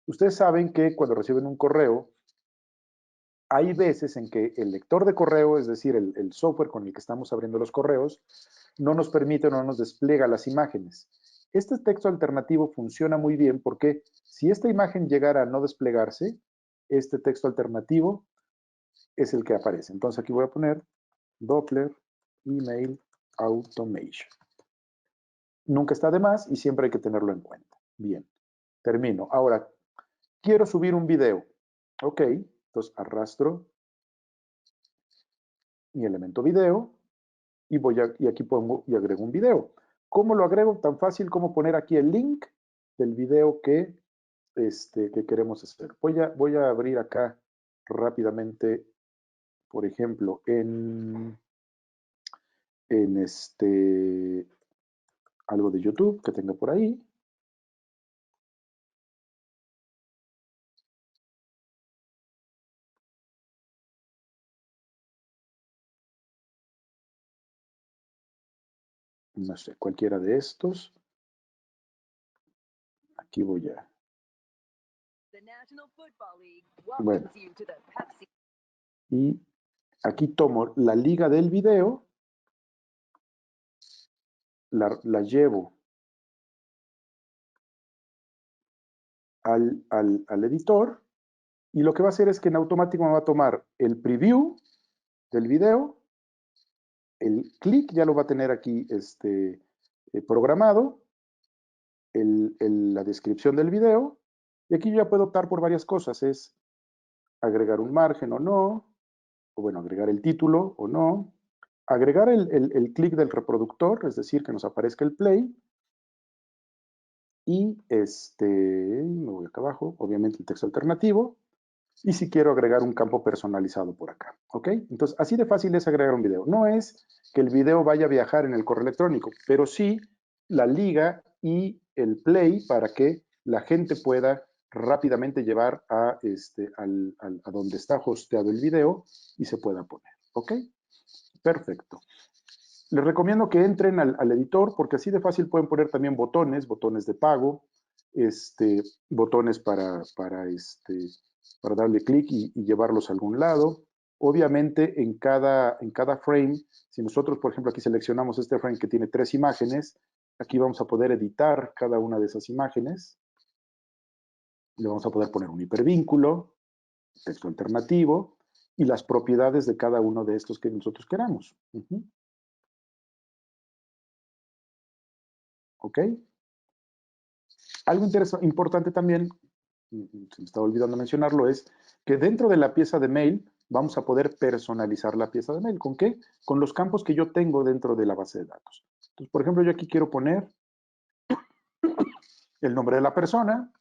ustedes saben que cuando reciben un correo, hay veces en que el lector de correo, es decir, el software con el que estamos abriendo los correos, no nos permite o no nos despliega las imágenes. Este texto alternativo funciona muy bien porque si esta imagen llegara a no desplegarse, este texto alternativo es el que aparece. Entonces aquí voy a poner Doppler Email Automation. Nunca está de más y siempre hay que tenerlo en cuenta. Bien, termino. Ahora, quiero subir un video. Ok, entonces arrastro mi elemento video y aquí pongo y agrego un video. ¿Cómo lo agrego? Tan fácil como poner aquí el link del video que queremos hacer. Voy a abrir acá rápidamente, por ejemplo, en algo de YouTube que tenga por ahí. No sé, cualquiera de estos. Aquí voy a... Bueno. Y aquí tomo la liga del video, la llevo al editor y lo que va a hacer es que en automático me va a tomar el preview del video, el clic ya lo va a tener aquí programado, la descripción del video, y aquí ya puedo optar por varias cosas, es agregar un margen o no, o bueno, agregar el título o no, agregar el clic del reproductor, es decir, que nos aparezca el play, y me voy acá abajo, obviamente el texto alternativo, y si quiero agregar un campo personalizado por acá, ¿ok? Entonces, así de fácil es agregar un video. No es que el video vaya a viajar en el correo electrónico, pero sí la liga y el play para que la gente pueda rápidamente llevar a donde está hosteado el video y se pueda poner, ¿ok? Perfecto. Les recomiendo que entren al editor porque así de fácil pueden poner también botones de pago, botones para darle clic y llevarlos a algún lado. Obviamente en cada frame, si nosotros por ejemplo aquí seleccionamos este frame que tiene 3 imágenes, aquí vamos a poder editar cada una de esas imágenes. Le vamos a poder poner un hipervínculo, texto alternativo y las propiedades de cada uno de estos que nosotros queramos. ¿Ok? Algo importante también, se me estaba olvidando mencionarlo, es que dentro de la pieza de mail vamos a poder personalizar la pieza de mail. ¿Con qué? Con los campos que yo tengo dentro de la base de datos. Entonces, por ejemplo, yo aquí quiero poner el nombre de la persona.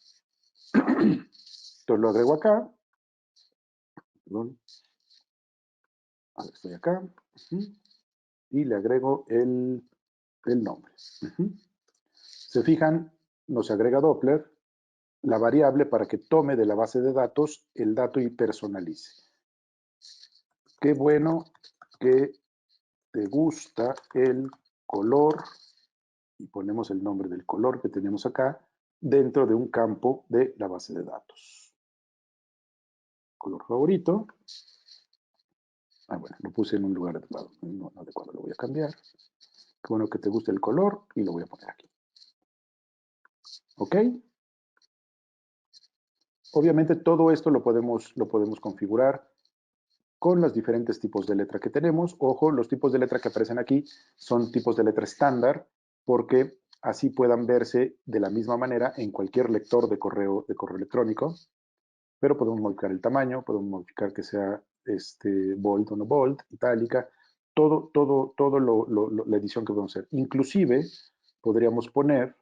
Entonces lo agrego acá. Perdón. Estoy acá. Y le agrego el nombre. Se fijan, nos agrega Doppler la variable para que tome de la base de datos el dato y personalice. Qué bueno que te gusta el color, y ponemos el nombre del color que tenemos acá, dentro de un campo de la base de datos. Color favorito. Bueno, lo puse en un lugar adecuado, no adecuado, lo voy a cambiar. Qué bueno que te guste el color y lo voy a poner aquí. ¿Ok? Obviamente todo esto lo podemos configurar con los diferentes tipos de letra que tenemos. Ojo, los tipos de letra que aparecen aquí son tipos de letra estándar, porque así puedan verse de la misma manera en cualquier lector de correo electrónico, pero podemos modificar el tamaño, podemos modificar que sea bold o no bold, itálica, todo la edición que podemos hacer. Inclusive podríamos poner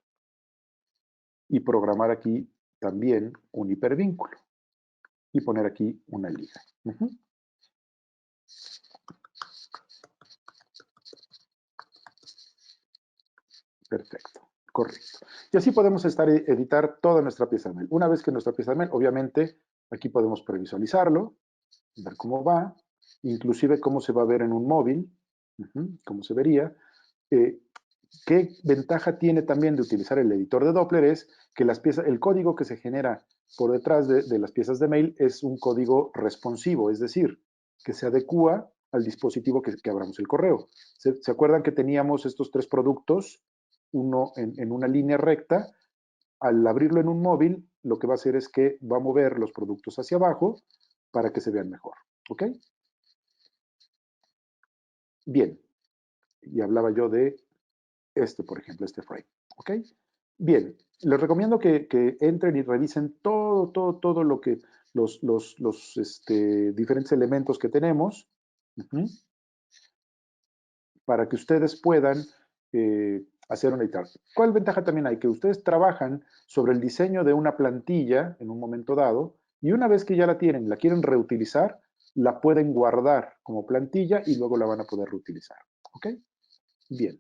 y programar aquí también un hipervínculo y poner aquí una liga. Perfecto, correcto. Y así podemos editar toda nuestra pieza de mail. Una vez que nuestra pieza de mail, obviamente, aquí podemos previsualizarlo, ver cómo va, inclusive cómo se va a ver en un móvil, cómo se vería. ¿Qué ventaja tiene también de utilizar el editor de Doppler? Es que las piezas, el código que se genera por detrás de las piezas de mail es un código responsivo, es decir, que se adecúa al dispositivo que abramos el correo. ¿Se acuerdan que teníamos estos tres productos? Uno en una línea recta. Al abrirlo en un móvil, lo que va a hacer es que va a mover los productos hacia abajo para que se vean mejor. ¿Ok? Bien. Y hablaba yo de por ejemplo, este frame. ¿Ok? Bien. Les recomiendo que entren y revisen todo lo que los diferentes elementos que tenemos para que ustedes puedan hacer una editar. ¿Cuál ventaja también hay? Que ustedes trabajan sobre el diseño de una plantilla en un momento dado y una vez que ya la tienen, la quieren reutilizar, la pueden guardar como plantilla y luego la van a poder reutilizar. ¿Ok? Bien.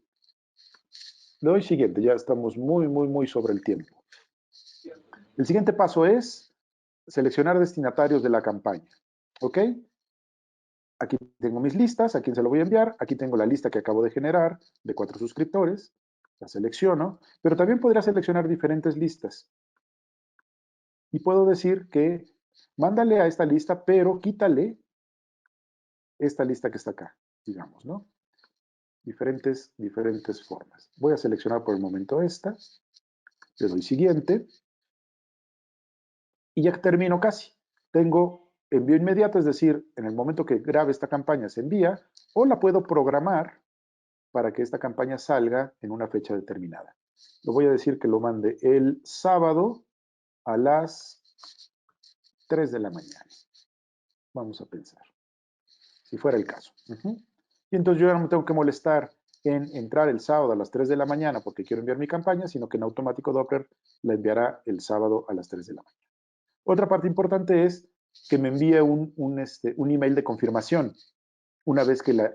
Le doy siguiente, ya estamos muy sobre el tiempo. El siguiente paso es seleccionar destinatarios de la campaña. ¿Ok? Aquí tengo mis listas, a quién se lo voy a enviar. Aquí tengo la lista que acabo de generar de 4 suscriptores. La selecciono, pero también podría seleccionar diferentes listas. Y puedo decir que mándale a esta lista, pero quítale esta lista que está acá, digamos, ¿no? Diferentes formas. Voy a seleccionar por el momento esta. Le doy siguiente. Y ya termino casi. Tengo envío inmediato, es decir, en el momento que grabe esta campaña se envía, o la puedo programar para que esta campaña salga en una fecha determinada. Lo voy a decir que lo mande el sábado a las 3 de la mañana. Vamos a pensar, si fuera el caso. Y entonces yo ya no me tengo que molestar en entrar el sábado a las 3 de la mañana porque quiero enviar mi campaña, sino que en automático Doppler la enviará el sábado a las 3 de la mañana. Otra parte importante es que me envíe un email de confirmación una vez que la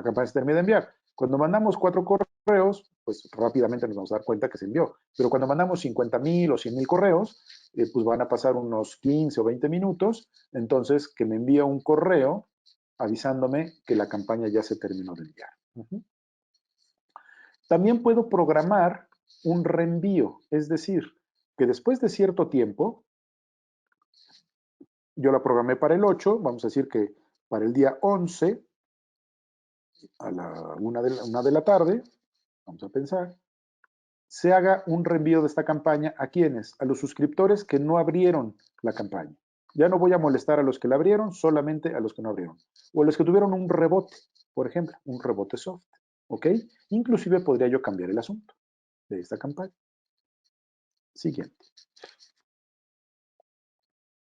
campaña se termine de enviar. Cuando mandamos 4 correos, pues rápidamente nos vamos a dar cuenta que se envió. Pero cuando mandamos 50,000 o 100,000 correos, pues van a pasar unos 15 o 20 minutos. Entonces, que me envíe un correo avisándome que la campaña ya se terminó de enviar. También puedo programar un reenvío, es decir, que después de cierto tiempo, yo la programé para el 8, vamos a decir que para el día 11, a la 1 de la tarde, vamos a pensar, se haga un reenvío de esta campaña a quienes, a los suscriptores que no abrieron la campaña. Ya no voy a molestar a los que la abrieron, solamente a los que no abrieron. O a los que tuvieron un rebote, por ejemplo, un rebote soft. ¿Ok? Inclusive podría yo cambiar el asunto de esta campaña. Siguiente.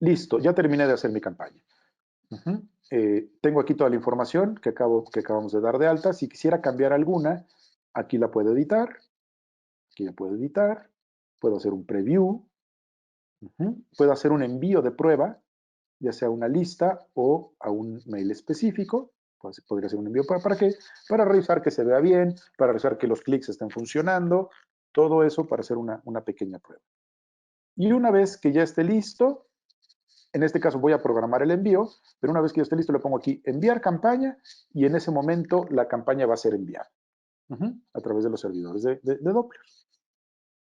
Listo, ya terminé de hacer mi campaña. Tengo aquí toda la información que acabamos de dar de alta. Si quisiera cambiar alguna, aquí la puedo editar. Aquí la puedo editar. Puedo hacer un preview. Puedo hacer un envío de prueba, ya sea a una lista o a un mail específico. Pues podría ser un envío ¿para qué? Para revisar que se vea bien, para revisar que los clics estén funcionando. Todo eso para hacer una pequeña prueba. Y una vez que ya esté listo, en este caso voy a programar el envío, pero una vez que ya esté listo le pongo aquí enviar campaña y en ese momento la campaña va a ser enviada a través de los servidores de Doppler.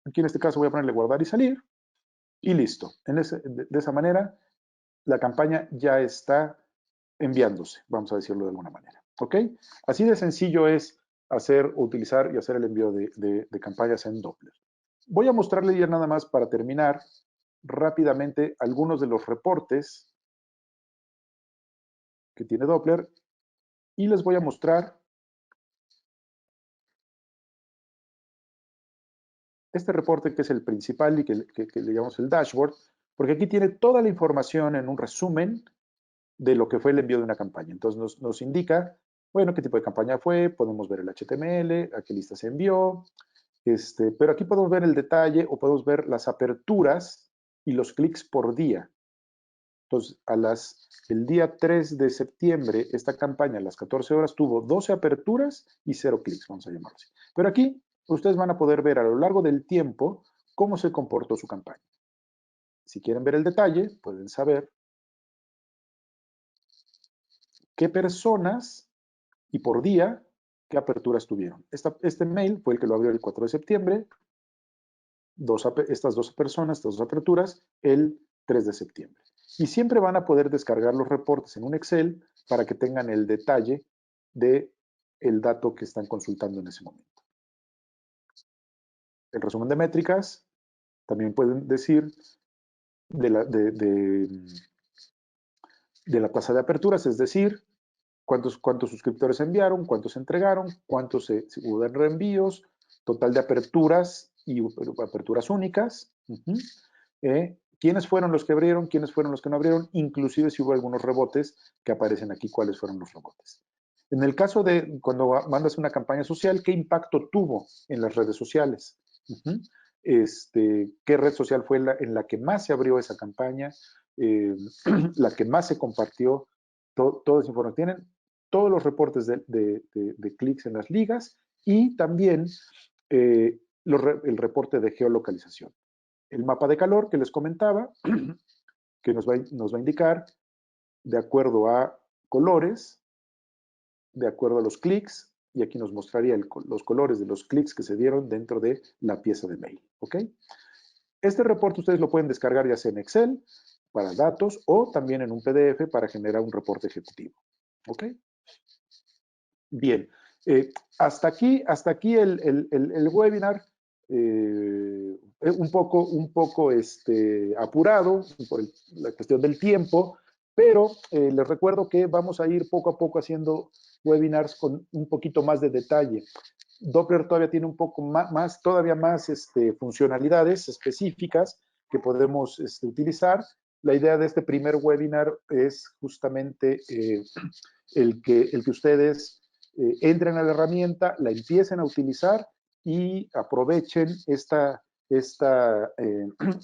Aquí en este caso voy a ponerle guardar y salir y listo. De esa manera la campaña ya está enviándose, vamos a decirlo de alguna manera. ¿Ok? Así de sencillo es utilizar y hacer el envío de campañas en Doppler. Voy a mostrarle ya nada más para terminar rápidamente algunos de los reportes que tiene Doppler y les voy a mostrar este reporte que es el principal y que le llamamos el dashboard, porque aquí tiene toda la información en un resumen de lo que fue el envío de una campaña. Entonces nos indica, bueno, qué tipo de campaña fue, podemos ver el HTML, a qué lista se envió, Pero aquí podemos ver el detalle o podemos ver las aperturas y los clics por día. Entonces, el día 3 de septiembre, esta campaña a las 14 horas tuvo 12 aperturas y 0 clics, vamos a llamarlo así. Pero aquí ustedes van a poder ver a lo largo del tiempo cómo se comportó su campaña. Si quieren ver el detalle, pueden saber qué personas y por día qué aperturas tuvieron. Este mail fue el que lo abrió el 4 de septiembre, estas dos personas, estas dos aperturas, el 3 de septiembre. Y siempre van a poder descargar los reportes en un Excel para que tengan el detalle del dato que están consultando en ese momento. El resumen de métricas, también pueden decir de la tasa de aperturas, es decir, cuántos suscriptores enviaron, cuántos entregaron, cuántos hubo de reenvíos, total de aperturas y aperturas únicas. ¿Quiénes fueron los que abrieron? ¿Quiénes fueron los que no abrieron? Inclusive si hubo algunos rebotes que aparecen aquí, cuáles fueron los rebotes. En el caso de cuando mandas una campaña social, ¿qué impacto tuvo en las redes sociales? ¿Qué red social fue en la que más se abrió esa campaña? La que más se compartió. Toda esa información. Tienen todos los reportes de clics en las ligas y también el reporte de geolocalización. El mapa de calor que les comentaba, que nos va a indicar de acuerdo a colores, de acuerdo a los clics, y aquí nos mostraría los colores de los clics que se dieron dentro de la pieza de mail. ¿Ok? Este reporte ustedes lo pueden descargar ya sea en Excel para datos o también en un PDF para generar un reporte ejecutivo. ¿Ok? Bien. Hasta aquí el webinar. Un poco apurado por la cuestión del tiempo, pero les recuerdo que vamos a ir poco a poco haciendo webinars con un poquito más de detalle. Doppler todavía tiene un poco todavía más funcionalidades específicas que podemos utilizar. La idea de este primer webinar es justamente el que ustedes entren a la herramienta, la empiecen a utilizar y aprovechen esta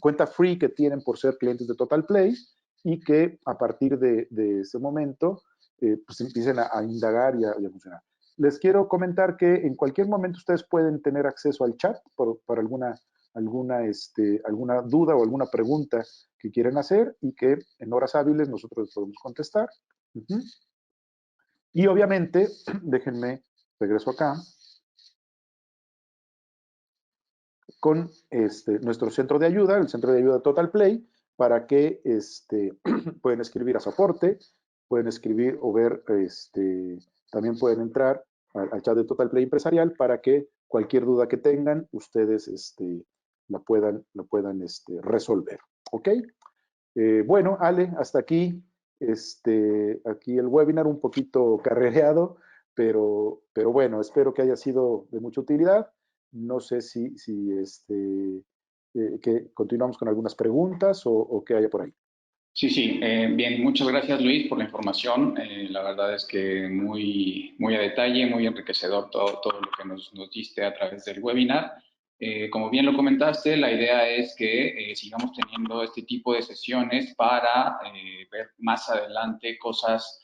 cuenta free que tienen por ser clientes de Total Play y que a partir de ese momento pues empiecen a indagar y a funcionar. Les quiero comentar que en cualquier momento ustedes pueden tener acceso al chat para alguna duda o alguna pregunta que quieran hacer y que en horas hábiles nosotros les podemos contestar. Y obviamente, déjenme, regreso acá, con nuestro centro de ayuda, el centro de ayuda Total Play, para que pueden escribir a soporte, pueden escribir o ver, también pueden entrar al chat de Total Play Empresarial para que cualquier duda que tengan, ustedes la puedan resolver. ¿Ok? Bueno, Ale, hasta aquí, aquí el webinar un poquito carrereado, pero bueno, espero que haya sido de mucha utilidad. No sé si que continuamos con algunas preguntas o qué haya por ahí. Sí, bien, muchas gracias Luis por la información. La verdad es que muy a detalle, muy enriquecedor todo lo que nos diste a través del webinar. Como bien lo comentaste, la idea es que sigamos teniendo este tipo de sesiones para ver más adelante cosas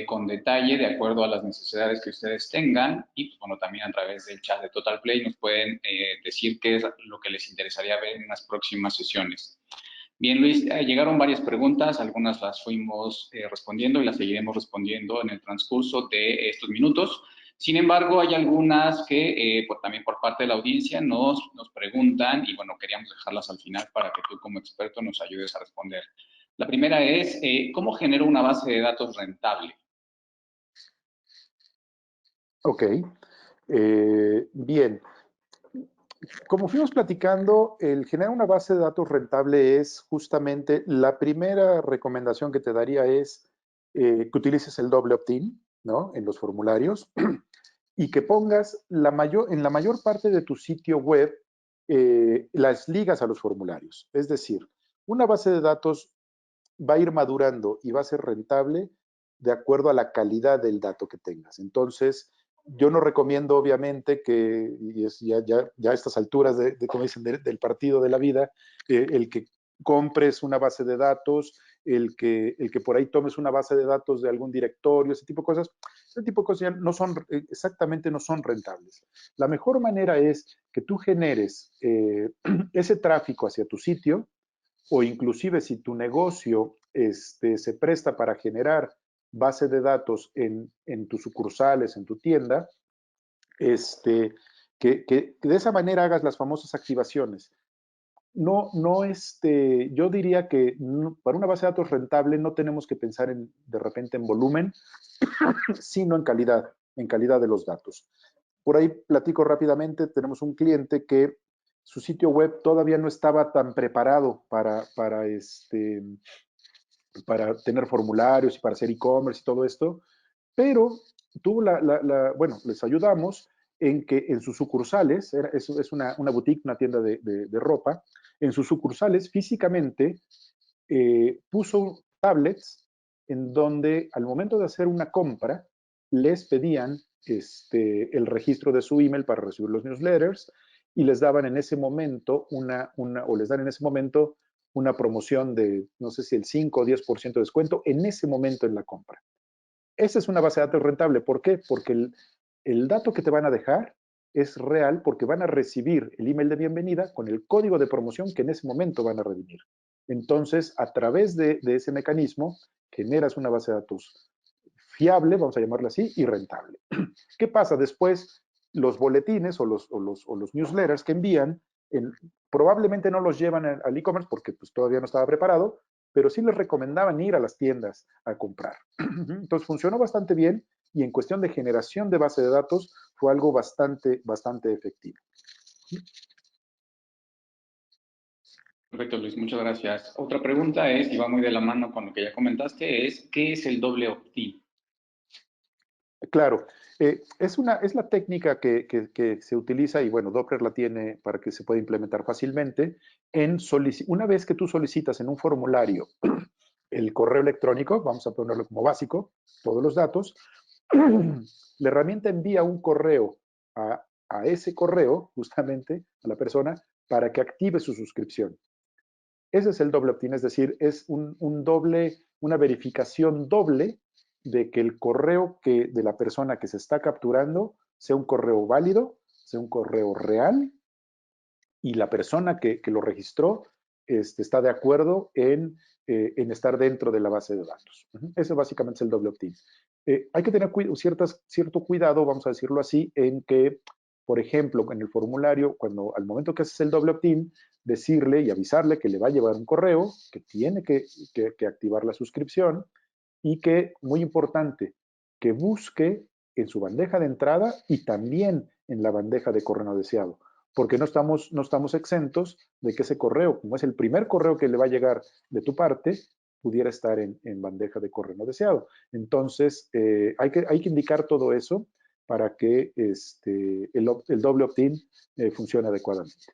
con detalle de acuerdo a las necesidades que ustedes tengan y pues, bueno, también a través del chat de Total Play nos pueden decir qué es lo que les interesaría ver en las próximas sesiones. Bien, Luis, llegaron varias preguntas, algunas las fuimos respondiendo y las seguiremos respondiendo en el transcurso de estos minutos. Sin embargo, hay algunas que también por parte de la audiencia nos preguntan y bueno, queríamos dejarlas al final para que tú como experto nos ayudes a responder. La primera es, ¿cómo genero una base de datos rentable? Ok, bien. Como fuimos platicando, el generar una base de datos rentable es justamente la primera recomendación que te daría es que utilices el doble opt-in, ¿no? En los formularios y que pongas en la mayor parte de tu sitio web las ligas a los formularios. Es decir, una base de datos va a ir madurando y va a ser rentable de acuerdo a la calidad del dato que tengas. Entonces, Yo no recomiendo, obviamente, que, y es ya a estas alturas como dicen, del partido de la vida, el que compres una base de datos, el que por ahí tomes una base de datos de algún directorio, ese tipo de cosas ya no son, exactamente no son rentables. La mejor manera es que tú generes ese tráfico hacia tu sitio, o inclusive si tu negocio se presta para generar base de datos en tus sucursales, en tu tienda, que de esa manera hagas las famosas activaciones. Yo diría que para una base de datos rentable no tenemos que pensar de repente en volumen, sino en calidad de los datos. Por ahí platico rápidamente, tenemos un cliente que su sitio web todavía no estaba tan preparado para tener formularios y para hacer e-commerce y todo esto, pero tuvo bueno, les ayudamos en que en sus sucursales, es una boutique, una tienda de ropa, en sus sucursales físicamente puso tablets en donde al momento de hacer una compra les pedían el registro de su email para recibir los newsletters y les daban en ese momento o les dan en ese momento una promoción de, no sé si el 5 o 10% de descuento en ese momento en la compra. Esa es una base de datos rentable. ¿Por qué? Porque el dato que te van a dejar es real porque van a recibir el email de bienvenida con el código de promoción que en ese momento van a redimir. Entonces, a través de ese mecanismo, generas una base de datos fiable, vamos a llamarla así, y rentable. ¿Qué pasa después? Los boletines o los newsletters que envían, probablemente no los llevan al e-commerce porque pues, todavía no estaba preparado, pero sí les recomendaban ir a las tiendas a comprar. Entonces funcionó bastante bien y en cuestión de generación de base de datos fue algo bastante efectivo. Perfecto, Luis, muchas gracias. Otra pregunta es, y va muy de la mano con lo que ya comentaste, es ¿qué es el doble opt-in? Claro, es la técnica que se utiliza y bueno, Doppler la tiene para que se pueda implementar fácilmente. Una vez que tú solicitas en un formulario el correo electrónico, vamos a ponerlo como básico, todos los datos, la herramienta envía un correo a ese correo, justamente, a la persona, para que active su suscripción. Ese es el doble opt-in, es decir, es una verificación doble de que el correo de la persona que se está capturando sea un correo válido, sea un correo real y la persona que lo registró está de acuerdo en estar dentro de la base de datos. Ese básicamente es el doble opt-in. Hay que tener cierto cuidado, vamos a decirlo así, en que, por ejemplo, en el formulario, al momento que haces el doble opt-in, decirle y avisarle que le va a llevar un correo, que tiene que activar la suscripción y que, muy importante, que busque en su bandeja de entrada y también en la bandeja de correo no deseado, porque no estamos exentos de que ese correo, como es el primer correo que le va a llegar de tu parte, pudiera estar en bandeja de correo no deseado. Entonces, hay que indicar todo eso para que el doble opt-in funcione adecuadamente.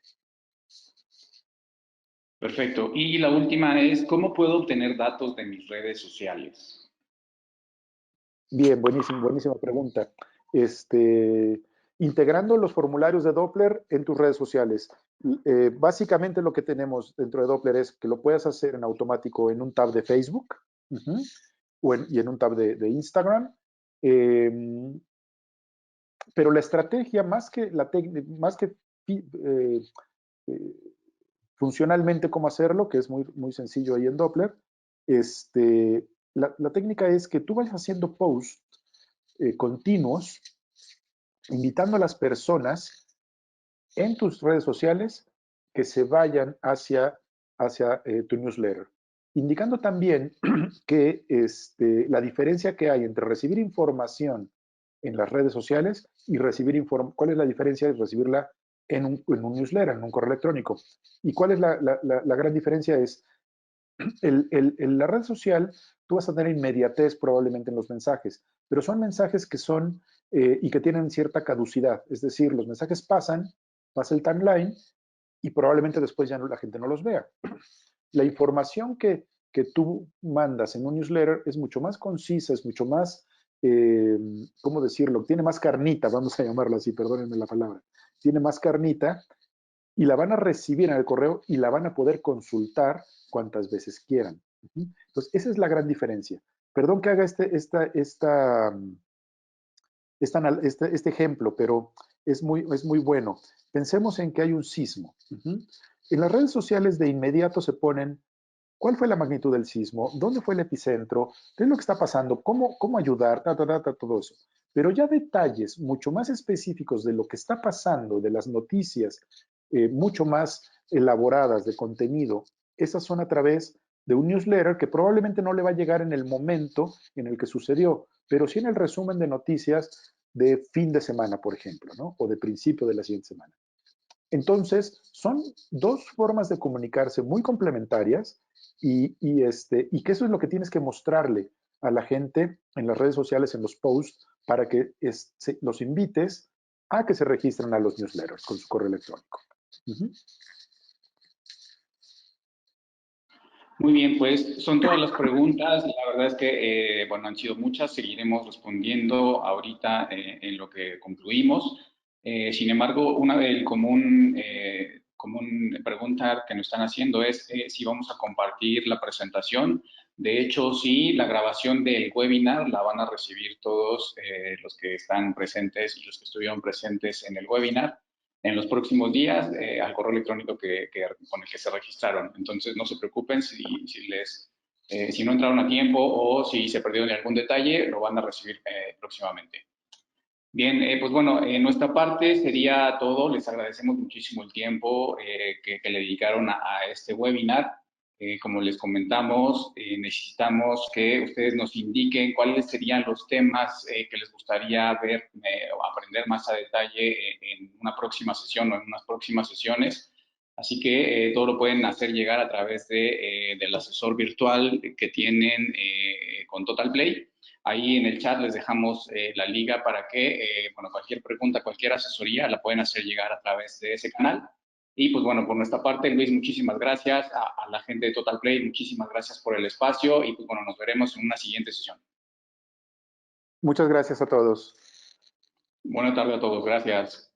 Perfecto. Y la última es, ¿cómo puedo obtener datos de mis redes sociales? Bien, buenísima pregunta. Integrando los formularios de Doppler en tus redes sociales. Básicamente lo que tenemos dentro de Doppler es que lo puedas hacer en automático en un tab de Facebook y en un tab de Instagram. Pero la estrategia, más que eh, eh, funcionalmente cómo hacerlo, que es muy sencillo ahí en Doppler, la técnica es que tú vayas haciendo posts continuos, invitando a las personas en tus redes sociales que se vayan hacia tu newsletter. Indicando también que la diferencia que hay entre recibir información en las redes sociales y recibir información, ¿cuál es la diferencia de recibirla en un newsletter, en un correo electrónico? ¿Y cuál es la gran diferencia? Es en la red social tú vas a tener inmediatez probablemente en los mensajes, pero son mensajes que son y que tienen cierta caducidad, es decir, los mensajes pasa el timeline y probablemente después ya la gente no los vea. La información que tú mandas en un newsletter es mucho más concisa, es mucho más ¿cómo decirlo? Tiene más carnita, vamos a llamarlo así, perdónenme la palabra. Tiene más carnita y la van a recibir en el correo y la van a poder consultar cuantas veces quieran. Entonces, esa es la gran diferencia. Perdón que haga este ejemplo, pero es muy bueno. Pensemos en que hay un sismo. En las redes sociales de inmediato se ponen cuál fue la magnitud del sismo, dónde fue el epicentro, qué es lo que está pasando, cómo ayudar, todo eso. Pero ya detalles mucho más específicos de lo que está pasando, de las noticias mucho más elaboradas de contenido, esas son a través de un newsletter que probablemente no le va a llegar en el momento en el que sucedió, pero sí en el resumen de noticias de fin de semana, por ejemplo, ¿no? O de principio de la siguiente semana. Entonces, son dos formas de comunicarse muy complementarias y que eso es lo que tienes que mostrarle a la gente en las redes sociales, en los posts, para que los invites a que se registren a los newsletters con su correo electrónico. Muy bien, pues son todas las preguntas. La verdad es que, bueno, han sido muchas. Seguiremos respondiendo ahorita en lo que concluimos. Sin embargo, una del común pregunta que nos están haciendo es si vamos a compartir la presentación. De hecho, sí, la grabación del webinar la van a recibir todos los que están presentes y los que estuvieron presentes en el webinar en los próximos días al correo electrónico con el que se registraron. Entonces, no se preocupen si no entraron a tiempo o si se perdieron de algún detalle, lo van a recibir próximamente. Bien, pues bueno, en nuestra parte sería todo. Les agradecemos muchísimo el tiempo que le dedicaron a este webinar. Como les comentamos, necesitamos que ustedes nos indiquen cuáles serían los temas que les gustaría ver o aprender más a detalle en una próxima sesión o en unas próximas sesiones. Así que todo lo pueden hacer llegar a través del asesor virtual que tienen con TotalPlay. Ahí en el chat les dejamos la liga para que, bueno, cualquier pregunta, cualquier asesoría la pueden hacer llegar a través de ese canal. Y pues bueno, por nuestra parte, Luis, muchísimas gracias. A la gente de TotalPlay, muchísimas gracias por el espacio y pues bueno, nos veremos en una siguiente sesión. Muchas gracias a todos. Buenas tardes a todos, gracias.